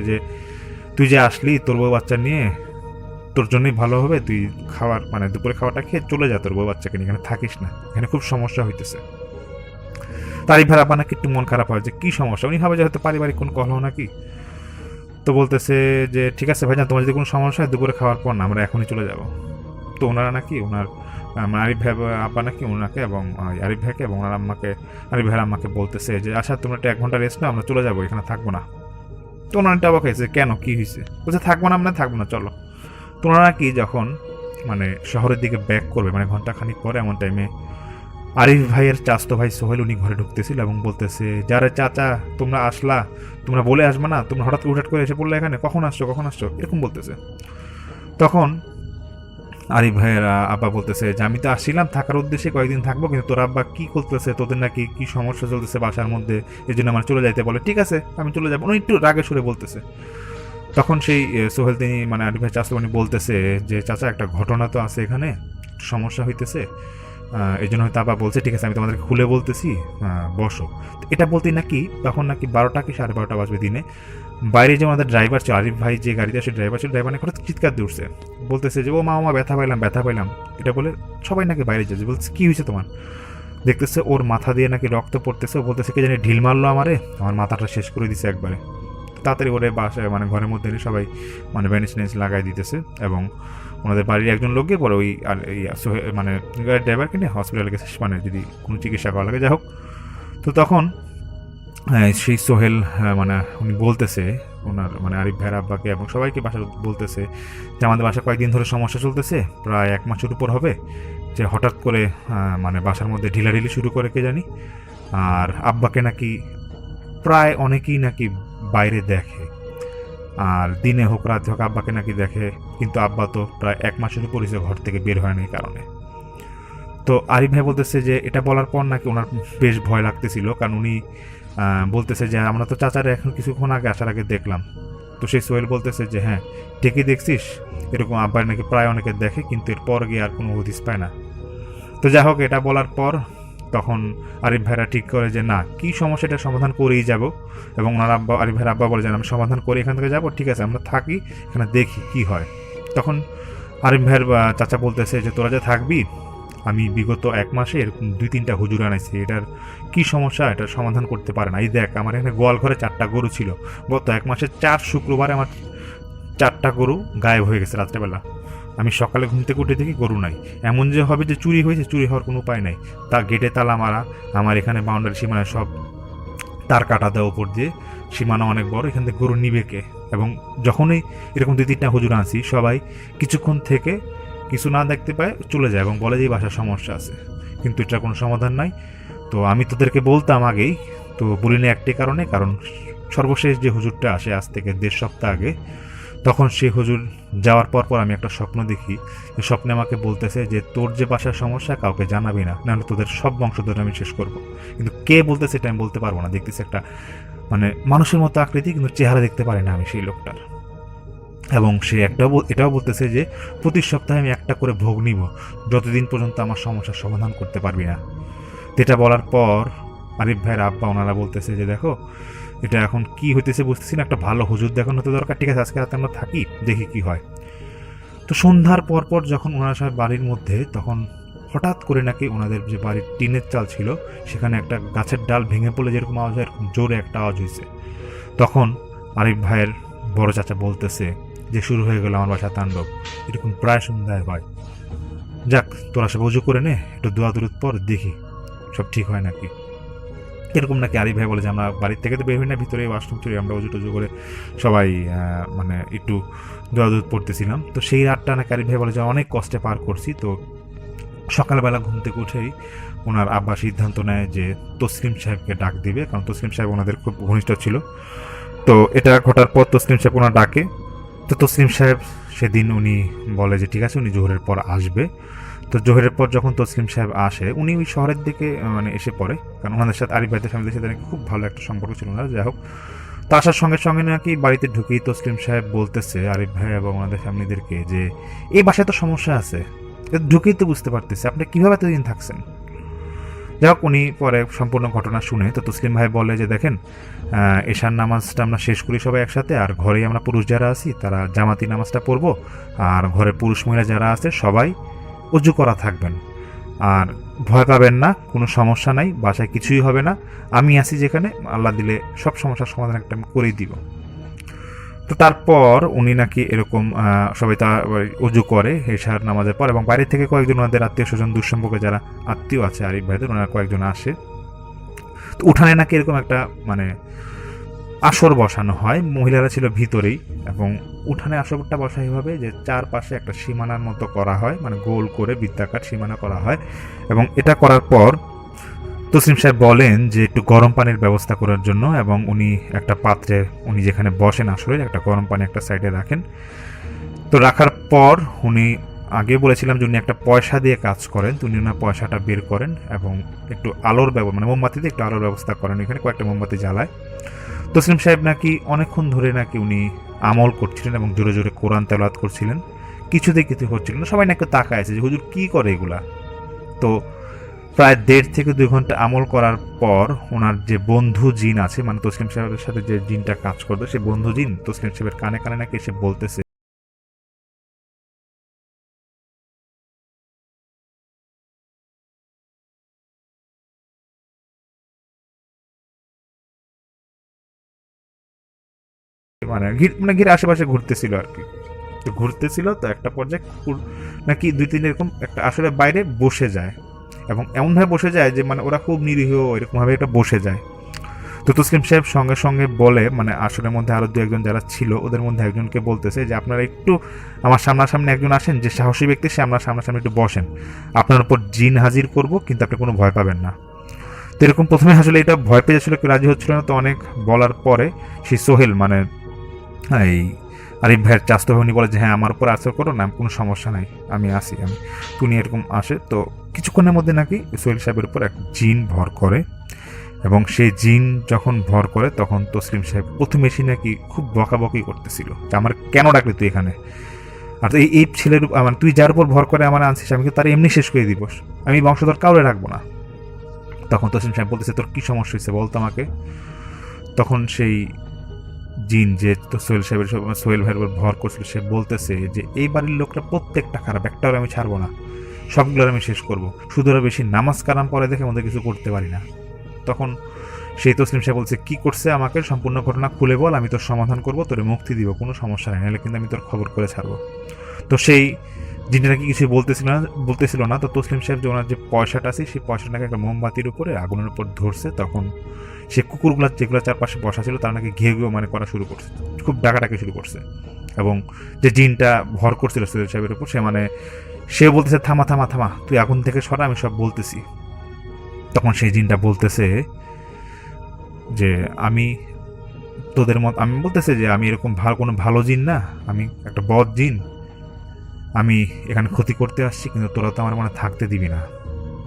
যে তুই যে আসলি তোর বউ বাচ্চা নিয়ে, তোর জন্যই ভালো হবে তুই খাবার মানে দুপুরে খাওয়াটা খেয়ে চলে যা তোর বউ বাচ্চাকে নিয়ে, এখানে থাকিস না, এখানে খুব সমস্যা হইতেছে। তারই ভাই আপনার নাকি একটু মন খারাপ হয় যে কি সমস্যা, উনি ভাবে যে হয়তো পারিবারিক কোনো কলহ নাকি। তো বলতেছে যে ঠিক আছে ভাইজান, তোমার যদি কোনো সমস্যা হয় দুপুরে খাওয়ার পর না, আমরা এখনই চলে যাব। তো ওনারা নাকি ওনার আরিফ ভাই আব্বা নাকি ওনাকে এবং আরিফ ভাইকে এবং ওনার আম্মাকে, আরিফ ভাইয়ের আম্মাকে বলতেছে যে আচ্ছা তোমরা একটা 1 ঘন্টা রেস্ট নাও, আমরা চলে যাবো, এখানে থাকবো না। তো ওনারটা অবাক হয়েছে, কেন কি হয়েছে? বলছে থাকবো না, আমরা থাকবো না, চলো। তো ওনারা কি যখন মানে শহরের দিকে ব্যাক করবে মানে ঘন্টাখানিক পরে, এমন টাইমে আরিফ ভাইয়ের চাচতো ভাই সোহেল উনি ঘরে ঢুকতেছিল এবং বলতেছে, যারে চাচা তোমরা আসলা, তোমরা বলে আসবে না, তোমরা হঠাৎ করে এসে পড়লে এখানে, কখন আসছো এরকম বলতেছে। তখন আরিফ ভাইয়ের আব্বা বলতেছে যে আমি তো আসছিলাম থাকার উদ্দেশ্যে, কয়েকদিন থাকবো, কিন্তু তোর আব্বা কি করতেছে, তোদের নাকি কি সমস্যা চলতেছে বাসার মধ্যে, এই জন্য আমার চলে যাইতে বলে। ঠিক আছে আমি চলে যাবো, উনি একটু রাগে সুরে বলতেছে। তখন সেই সোহেল তিনি মানে আরিফ ভাই চাচতো উনি বলতেছে যে চাচা একটা ঘটনা তো আছে, এখানে সমস্যা হইতেছে, এই জন্য হয়তো আব্বা বলছে ঠিক আছে আমি তোমাদেরকে খুলে বলতেছি, বসো। এটা বলতেই নাকি তখন নাকি 12টা কি 12:30 বাজবে দিনে। বাইরে যে আমাদের ড্রাইভার ছিল, আরিফ ভাই যে গাড়িতে আসে ড্রাইভার ছিল, ড্রাইভার নাকি চিৎকার দিয়ে উঠছে, বলতেছে যে ও মা ব্যথা পাইলাম। এটা বলে সবাই নাকি বাইরে যাচ্ছে। বলছে কি হয়েছে তোমার? দেখতেছে ওর মাথা দিয়ে নাকি রক্ত পড়তেছে। ও বলতেছে কে জানি ঢিল মারলো আমারে, আমার মাথাটা শেষ করে দিছে একবারে। তাড়াতাড়ি ওরে বাসায় মানে ঘরের মধ্যে সবাই মানে ব্যান্ডেজ লাগাই দিতেছে এবং ওনাদের বাড়ির একজন লোককে পরে ওই মানে গাড়ির ড্রাইভারকে নিয়ে হসপিটালে গেছে, মানে যদি কোনো চিকিৎসা করা লাগে, যাই হোক। তো তখন সেই সোহেল মানে উনি বলতেছে ওনার মানে আরিফ ভাইয়ের আব্বাকে এবং সবাইকে বাসা বলতেছে যে আমাদের বাসা কয়েকদিন ধরে সমস্যা চলতেছে, প্রায় 1 মাসের উপর হবে, যে হঠাৎ করে মানে বাসার মধ্যে ঢিলাঢিলি শুরু করে কে জানি, আর আব্বাকে নাকি প্রায় অনেকেই নাকি বাইরে দেখে, আর দিনে হোক রাতে হোক আব্বাকে নাকি দেখে, কিন্তু আব্বা তো প্রায় 1 মাসের উপর ঘর থেকে বের হয় না এই কারণে। তো আরিফ ভাই বলতেছে যে এটা বলার পর নাকি ওনার বেশ ভয় লাগতেছিল, কারণ উনি বলতেছে যে আমরা তো চাচারা এখন কিছুক্ষণ আগে আসার আগে দেখলাম। তো সেই সোহেল বলতেছে যে হ্যাঁ ঠিকই দেখছিস, এরকম আব্বার নাকি প্রায় অনেকে দেখে কিন্তু এরপর গিয়ে আর কোনো হদিস পায় না। তো যাই হোক, এটা বলার পর তখন আরিফ ভাইরা ঠিক করে যে না, কি সমস্যা এটা সমাধান করেই যাব। এবং ওনার আব্বা, আরিফ ভাইয়ের আব্বা বলে যে আমি সমাধান করে এখান থেকে যাবো, ঠিক আছে আমরা থাকি এখানে দেখি কি হয়। তখন আরিফ ভাইয়ের চাচা বলতেছে যে তোরা যে থাকবি, আমি বিগত 1 মাসে এরকম 2-3টা হুজুর আনাইছি, এটার কি সমস্যা এটার সমাধান করতে পারে না। এই দেখ আমার এখানে গোয়াল ঘরে 4টা গরু ছিল, গত 1 মাসে 4 শুক্রবারে আমার 4টা গরু গায়েব হয়ে গেছে রাত্রেবেলা। আমি সকালে ঘুম থেকে উঠে দেখি গরু নাই। এমন যে হবে যে চুরি হয়েছে, চুরি হওয়ার কোনো উপায় নাই। তা গেটে তালা মারা, আমার এখানে বাউন্ডারি সীমানায় সব তার কাটা দেওয়া উপর দিয়ে, সীমানা অনেক বড়, এখান থেকে গরু নিবে কে? এবং যখনই এরকম 2-3টা হুজুর আনছি, সবাই কিছুক্ষণ থেকে কিছু না দেখতে পায় চলে যায় এবং বলে যে এই বাসার সমস্যা আছে, কিন্তু এটার কোনো সমাধান নাই। তো আমি তোদেরকে বলতাম আগেই, তো বলিনি একটি কারণে, কারণ সর্বশেষ যে হুজুরটা আসে আজ থেকে 1.5 সপ্তাহ আগে, তখন সেই হুজুর যাওয়ার পর আমি একটা স্বপ্ন দেখি। এই স্বপ্নে আমাকে বলতেছে যে তোর যে বাসার সমস্যা কাউকে জানাবি না, নাহলে তোদের সব বংশধর আমি শেষ করব। কিন্তু কে বলতেছে এটা আমি বলতে পারবো না। দেখতেছি একটা মানে মানুষের মতো আকৃতি, কিন্তু চেহারা দেখতে পারি না আমি সেই লোকটার। এবং সে এটাও বলতেছে যে প্রতি সপ্তাহে আমি একটা করে ভোগ নিব, যতদিন পর্যন্ত আমার সমস্যার সমাধান করতে পারবি না। এটা বলার পর আরিফ ভাইয়ের আব্বা ওনারা বলতেছে যে দেখো এটা এখন কি হইতেছে বুঝতেছি না, একটা ভালো হুজুর দেখানো হতে দরকার, ঠিক আছে আজকে রাতে আমরা থাকি, দেখি কি হয়। তো সন্ধ্যার পর যখন ওনারা সব বাড়ির মধ্যে, তখন হঠাৎ করে নাকি ওনাদের যে বাড়ির টিনের চাল ছিল সেখানে একটা গাছের ডাল ভেঙে পড়লে যেরকম আওয়াজ হয় এরকম জোরে একটা আওয়াজ হয়েছে। তখন আরিফ ভাইয়ের বড় চাচা বলতেছে যে শুরু হয়ে গেল আমার বাসা তাণ্ডব, এরকম প্রায় সন্ধ্যায় হয়। যাক তোরা সব উজু করে নে, একটু দোয়া দূরত পর দেখি সব ঠিক হয় নাকি। এরকম নাকি আরিফ ভাই বলে যে আমরা বাড়ির থেকে তো বের হই না, ভিতরে ওয়াশরুম চলে আমরা উজু টুজু করে সবাই মানে একটু দোয়া দুধ পড়তেছিলাম। তো সেই রাতটা নাকি আরিফ ভাই বলে যে অনেক কষ্টে পার করছি। তো সকালবেলা ঘুম থেকে উঠেই ওনার আব্বা সিদ্ধান্ত নেয় যে তসলিম সাহেবকে ডাক দিবে, কারণ তসলিম সাহেব ওনাদের খুব ঘনিষ্ঠ ছিল। তো এটা ঘটার পর তসলিম সাহেব ওনার ডাকে। তো তসলিম সাহেব সেদিন উনি বলে যে ঠিক আছে উনি জোহরের পর আসবে। তো জোহরের পর যখন তসলিম সাহেব আসে, উনি ওই শহরের দিকে মানে এসে পড়ে, কারণ ওনাদের সাথে আরিফ ভাইদের ফ্যামিলির সাথে নাকি খুব ভালো একটা সম্পর্ক ছিল না। যাই হোক, তো আসার সঙ্গে সঙ্গে নাকি বাড়িতে ঢুকেই তসলিম সাহেব বলতেছে আরিফ ভাই এবং ওনাদের ফ্যামিলিদেরকে যে এই বাসায় তো সমস্যা আছে, ঢুকেই তো বুঝতে পারতেছে আপনি কীভাবে এতদিন থাকছেন। যাই হোক, উনি পরে সম্পূর্ণ ঘটনা শুনে তো তসলিম ভাই বলে যে দেখেন এশার নামাজটা আমরা শেষ করি সবাই একসাথে, আর ঘরেই আমরা পুরুষ যারা আছি তারা জামাতি নামাজটা পড়বো, আর ঘরে পুরুষ মহিলা যারা আছে সবাই উজু করা থাকবেন, আর ভয় পাবেন না, কোনো সমস্যা নাই, বাসায় কিছুই হবে না, আমি আছি যেখানে, আল্লাহ দিলে সব সমস্যার সমাধান একটা আমি করেই দিব। তো তারপর উনি নাকি এরকম সবাই তা উজু করে এশার নামাজের পর, এবং বাইরে থেকে কয়েকজন ওনাদের আত্মীয় স্বজন দুঃসম্পর্কে যারা আত্মীয় আছে আরিফ ভাইদের, ওনারা কয়েকজন আসে। তো উঠানে নাকি এরকম একটা মানে আসর বসানো হয়, মহিলারা ছিল ভিতরেই, এবং উঠানে আসরটা বসা এইভাবে যে চারপাশে একটা সীমানার মতো করা হয়, মানে গোল করে বৃত্তাকার সীমানা করা হয়। এবং এটা করার পর তসলিম সাহেব বলেন যে একটু গরম পানির ব্যবস্থা করার জন্য, এবং উনি একটা পাত্রে উনি যেখানে বসেন আসলে একটা গরম পানি একটা সাইডে রাখেন। তো রাখার পর উনি আগে বলেছিলাম যে উনি একটা পয়সা দিয়ে কাজ করেন, তো উনি ওনার পয়সাটা বের করেন এবং একটু আলোর ব্যবস্থা মানে মোমবাতিতে একটু আলোর ব্যবস্থা করেন, এখানে কয়েকটা মোমবাতি জ্বালায়। তসলিম সাহেব নাকি অনেকক্ষণ ধরে নাকি উনি আমল করছিলেন এবং জোরে জোরে কোরআন তেলাওয়াত করছিলেন, কিছুতেই কিছু হচ্ছিল না। সবাই নাকি তাকায় আছে যে হুজুর কী করে এগুলা। তো প্রায় 1.5 থেকে 2 ঘন্টা আমল করার পর ওনার যে বন্ধু জিন আছে, মানে তসলিম সাহেবের সাথে যে জিনটা কাজ করবে, সেই বন্ধু জিন তসলিম সাহেবের কানে কানে নাকি এসে বলতেছে মানে ঘিরে আশেপাশে ঘুরতেছিল আর কি। তো ঘুরতেছিল, তো একটা পর্যায়ে কুকুর নাকি 2-3 এরকম একটা আসলে বাইরে বসে যায়, এবং এমনভাবে বসে যায় যে মানে ওরা খুব নিরীহ এরকমভাবে একটা বসে যায়। তো তসলিম সাহেব সঙ্গে সঙ্গে বলে, মানে আসলের মধ্যে আরও 2-1 যারা ছিল ওদের মধ্যে একজনকে বলতেছে যে আপনারা একটু আমার সামনাসামনি একজন আসেন, যে সাহসী ব্যক্তি সে আমরা সামনাসামনি একটু বসেন, আপনার উপর জিন হাজির করব, কিন্তু আপনি কোনো ভয় পাবেন না। তো এরকম প্রথমে আসলে এটা ভয় পেয়ে যাচ্ছিল, কেউ রাজি হচ্ছিল না। তো অনেক বলার পরে সেই সোহেল মানে এই আরিফ ভাইয়ের চাস্তো ভাই বলে যে হ্যাঁ আমার উপর আচার করো না, কোনো সমস্যা নাই, আমি আসি। তুমি এরকম আসে তো কিছুক্ষণের মধ্যে নাকি সোহেল সাহেবের উপর এক জিন ভর করে, এবং সেই জিন যখন ভর করে তখন তসলিম সাহেব প্রথমে এসে নাকি খুব বকাবকি করতেছিল যে আমার কেন ডাকলি তুই এখানে, আর এই ছেলের মানে তুই যার উপর ভর করে আমার আনছিস আমি কিন্তু তার এমনি শেষ করে দিব, আমি বংশধর কাউরে রাখবো না। তখন তসলিম সাহেব বলতেছে তোর কী সমস্যা হয়েছে বলতো আমাকে। তখন সেই জিন যে তো সোহেল ভাইয়ের উপর ভর করছিল সে বলতেছে যে এই বাড়ির লোকরা প্রত্যেকটা খারাপ, একটাও আমি ছাড়বো না, সবগুলোর আমি শেষ করবো, শুধু ওরা বেশি নামাজ কালাম পরে দেখে আমাদের কিছু করতে পারি না। তখন সেই তসলিম সাহেব বলছে কি করছে আমাকে সম্পূর্ণ ঘটনা খুলে বল, আমি তোর সমাধান করবো, তোর মুক্তি দিব, কোনো সমস্যা নেই, নাহলে কিন্তু আমি তোর খবর করে ছাড়বো। তো সেই জিনটা নাকি কিছুই বলতেছিল না। তো তসলিম সাহেব যে ওনার যে পয়সাটা আছে সেই পয়সাটাকে একটা মোমবাতির উপরে আগুনের উপর ধরছে, তখন সে কুকুরগুলো যেগুলো চারপাশে বসা ছিল তারা নাকি ঘিয়ে মানে করা শুরু করছে, খুব ডাকাডাকি শুরু করছে। এবং যে জিনটা ভর করছিল সোহেল সাহেবের উপর সে বলতেছে থামা থামা থামা, তুই আগুন থেকে সরা, আমি সব বলতেছি। তখন সেই জিনটা বলতেছে যে আমি তোদের মত, আমি বলতেছে যে আমি এরকম কোনো ভালো জিন না, আমি একটা বদ জিন, আমি এখানে ক্ষতি করতে আসছি, কিন্তু তোরা তো আমার মনে থাকতে দিবি না।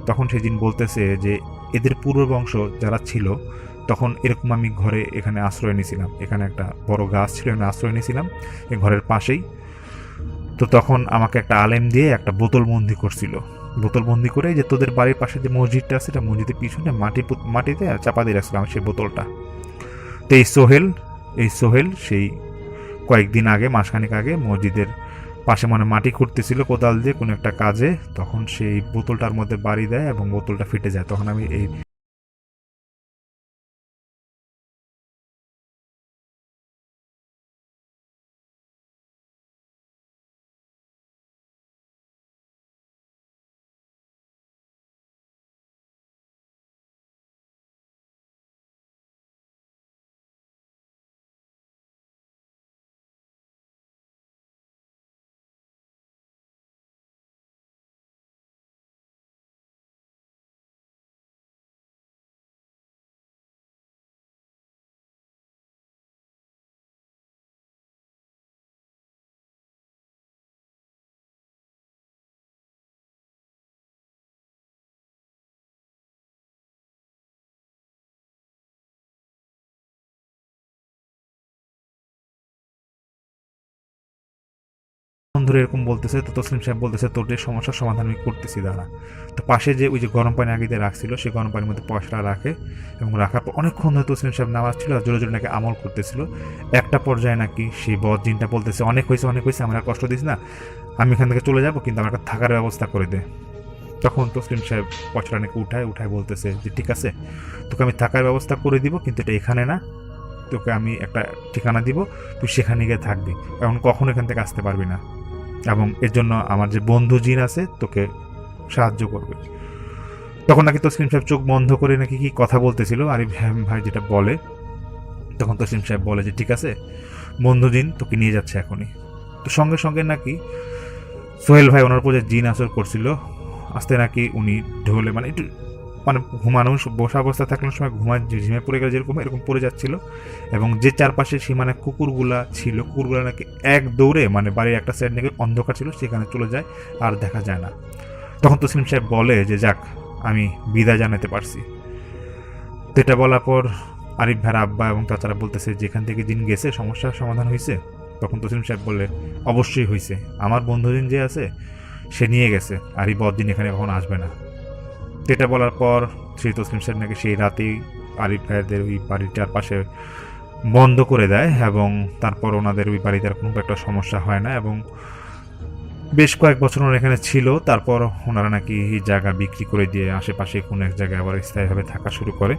তখন সেই জিন বলতেছে যে এদের পূর্ব বংশ যারা ছিল তখন এরকম আমি ঘরে এখানে আশ্রয় নিয়েছিলাম, এখানে একটা বড় গাছ ছিল, এখানে আশ্রয় নিয়েছিলাম এই ঘরের পাশেই। তো তখন আমাকে একটা আলেম দিয়ে একটা বোতলবন্দি করছিল, বোতলবন্দি করে যে তোদের বাড়ির পাশে যে মসজিদটা আছে, এটা মসজিদের পিছনে মাটিতে চাপা দিয়ে রাখছিলাম সেই বোতলটা। তো এই সোহেল সেই কয়েকদিন আগে, মাসখানেক আগে মসজিদের পাশে মাটি খুঁড়তেছিল কোদাল দিয়ে কোনো একটা কাজে, তখন সেই বোতলটার মধ্যে বাড়ি দেয় এবং বোতলটা ফেটে যায়। তখন আমি এই বন্ধুরা এরকম বলতেছে। তো তসলিম সাহেব বলতেছে তোর যে সমস্যার সমাধান আমি করতেছি দাঁড়া। তো পাশে যে ওই যে গরম পানি আগে দিয়ে রাখছিল সেই গরম পানির মধ্যে পয়সাটা রাখে, এবং রাখার পর অনেকক্ষণ ধরে তসলিম সাহেব নামাজ ছিল আর জোরে জোরে নাকি আমল করতেছিল। একটা পর্যায়ে নাকি সেই বদ জিনটা বলতেছে অনেক হয়েছে আমার আর কষ্ট দিস না, আমি এখান থেকে চলে যাবো, কিন্তু আমার একটা থাকার ব্যবস্থা করে দে। তখন তসলিম সাহেব পয়সাটা নাকি উঠায় বলতেছে যে ঠিক আছে, তোকে আমি থাকার ব্যবস্থা করে দিব, কিন্তু এটা এখানে না, তোকে আমি একটা ঠিকানা দিব, তুই সেখানে গিয়ে থাকবি, এখন কখনো এখান থেকে আসতে পারবি না, এবং এর জন্য আমার যে বন্ধু জিন আছে তোকে সাহায্য করবে। তখন নাকি তসলিম সাহেব চোখ বন্ধ করে নাকি কি কথা বলতেছিল আরিফ ভাই যেটা বলে। তখন তসলিম সাহেব বলে যে ঠিক আছে, বন্ধু জিন তোকে নিয়ে যাচ্ছে এখনই। তো সঙ্গে সঙ্গে নাকি সোহেল ভাই ওনার উপর যে জিন আসর করছিল, আস্তে নাকি উনি ঢলে একটু ঘুমানো, বসা অবস্থা থাকার সময় ঝিমে পড়ে গেলে যেরকম এরকম পড়ে যাচ্ছিল, এবং যে চারপাশে সীমানে কুকুরগুলা ছিল, কুকুরগুলা নাকি এক দৌড়ে বাড়ির একটা সাইড নাকি অন্ধকার ছিল সেখানে চলে যায়, আর দেখা যায় না। তখন তসলিম সাহেব বলে যে যাক আমি বিদায় জানাতে পারছি। তো এটা বলার পর আরিফ ভাইয়ের আব্বা এবং চাচারা বলতেছে যেখান থেকে জিন গেছে সমস্যার সমাধান হয়েছে। তখন তসলিম সাহেব বলে অবশ্যই হয়েছে, আমার বন্ধু জিন যে আছে সে নিয়ে গেছে, আর এই বদ জিন এখানে কখন আসবে না। এটা বলার পর সেই তসলিম সাহেব নাকি সেই রাতেই আরিফ ভাইদের ওই বাড়িটার পাশে বন্ধ করে দেয়, এবং তারপর ওনাদের ওই বাড়িতে আর কোনো একটা সমস্যা হয় না, এবং বেশ কয়েক বছর ওরা এখানে ছিল। তারপর ওনারা নাকি এই জায়গা বিক্রি করে দিয়ে আশেপাশে কোনো এক জায়গায় আবার স্থায়ীভাবে থাকা শুরু করে।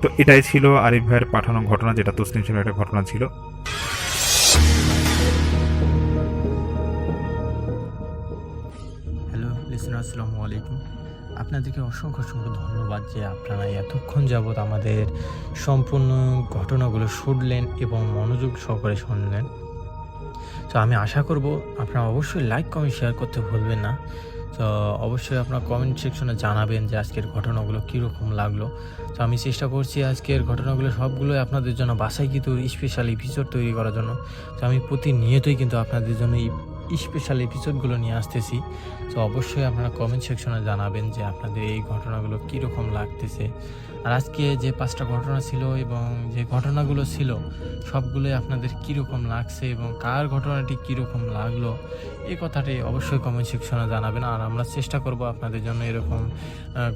তো এটাই ছিল আরিফ ভাইয়ের পাঠানো ঘটনা, যেটা তসলিম সাহেবের একটা ঘটনা ছিল। হ্যালো লিসেনার, আসসালামু আলাইকুম। আপনাদেরকে অসংখ্য ধন্যবাদ যে আপনারা এতক্ষণ যাবৎ আমাদের সম্পূর্ণ ঘটনাগুলো শুনলেন এবং মনোযোগ সহকারে শুনলেন। তো আমি আশা করব আপনারা অবশ্যই লাইক কমেন্ট শেয়ার করতে ভুলবেন না। তো অবশ্যই আপনার কমেন্ট সেকশনে জানাবেন যে আজকের ঘটনাগুলো কীরকম লাগলো। তো আমি চেষ্টা করছি আজকের ঘটনাগুলো সবগুলোই আপনাদের জন্য বাসায় কিন্তু স্পেশাল এপিসোড তৈরি করার জন্য। তো আমি প্রতিনিয়তই কিন্তু আপনাদের জন্য এই স্পেশাল এপিসোডগুলো নিয়ে আসতেছি। তো অবশ্যই আপনারা কমেন্ট সেকশনে জানাবেন যে আপনাদের এই ঘটনাগুলো কীরকম লাগতেছে। আর আজকে যে 5টা ঘটনা ছিল এবং যে ঘটনাগুলো ছিল সবগুলোই আপনাদের কীরকম লাগছে এবং কার ঘটনাটি কীরকম লাগলো এই কথাটি অবশ্যই কমেন্ট সেকশনে জানাবেন। আর আমরা চেষ্টা করব আপনাদের জন্য এরকম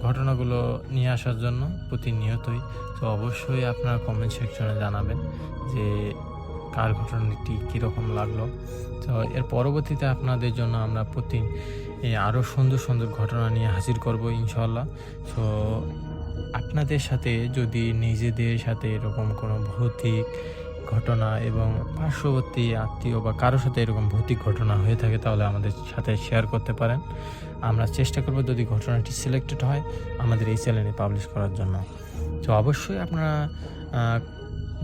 ঘটনাগুলো নিয়ে আসার জন্য প্রতিনিয়তই। তো অবশ্যই আপনারা কমেন্ট সেকশনে জানাবেন যে কার ঘটনাটি কীরকম লাগলো। তো এর পরবর্তীতে আপনাদের জন্য আমরা আরও সুন্দর সুন্দর ঘটনা নিয়ে হাজির করব ইনশাল্লাহ। তো আপনাদের সাথে যদি নিজেদের সাথে এরকম কোনো ভৌতিক ঘটনা এবং পার্শ্ববর্তী আত্মীয় বা কারোর সাথে এরকম ভৌতিক ঘটনা হয়ে থাকে তাহলে আমাদের সাথে শেয়ার করতে পারেন। আমরা চেষ্টা করব যদি ঘটনাটি সিলেক্টেড হয় আমাদের এই চ্যানেলে পাবলিশ করার জন্য। তো অবশ্যই আপনারা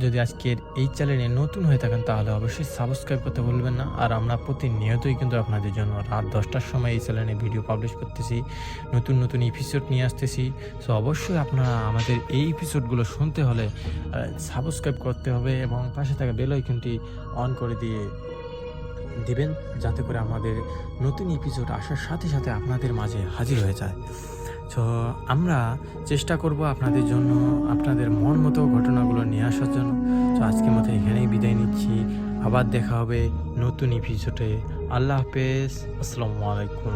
যদি আজকের এই চ্যানেলে নতুন হয়ে থাকেন তাহলে অবশ্যই সাবস্ক্রাইব করতে ভুলবেন না। আর আমরা প্রতিনিয়তই কিন্তু আপনাদের জন্য রাত 10টার সময় এই চ্যানেলে ভিডিও পাবলিশ করতেছি, নতুন নতুন এপিসোড নিয়ে আসতেছি। সো অবশ্যই আপনারা আমাদের এই এপিসোডগুলো শুনতে হলে সাবস্ক্রাইব করতে হবে এবং পাশে থাকা বেল আইকনটি অন করে দিবেন যাতে করে আমাদের নতুন এপিসোড আসার সাথে সাথে আপনাদের মাঝে হাজির হয়ে যায়। তো আমরা চেষ্টা করব আপনাদের জন্য আপনাদের মন মতো ঘটনাগুলো নিয়ে আসার জন্য। তো আজকের মতো এখানেই বিদায় নিচ্ছি, আবার দেখা হবে নতুন এপিসোডে। আল্লাহ হাফেজ, আসসালামু আলাইকুম।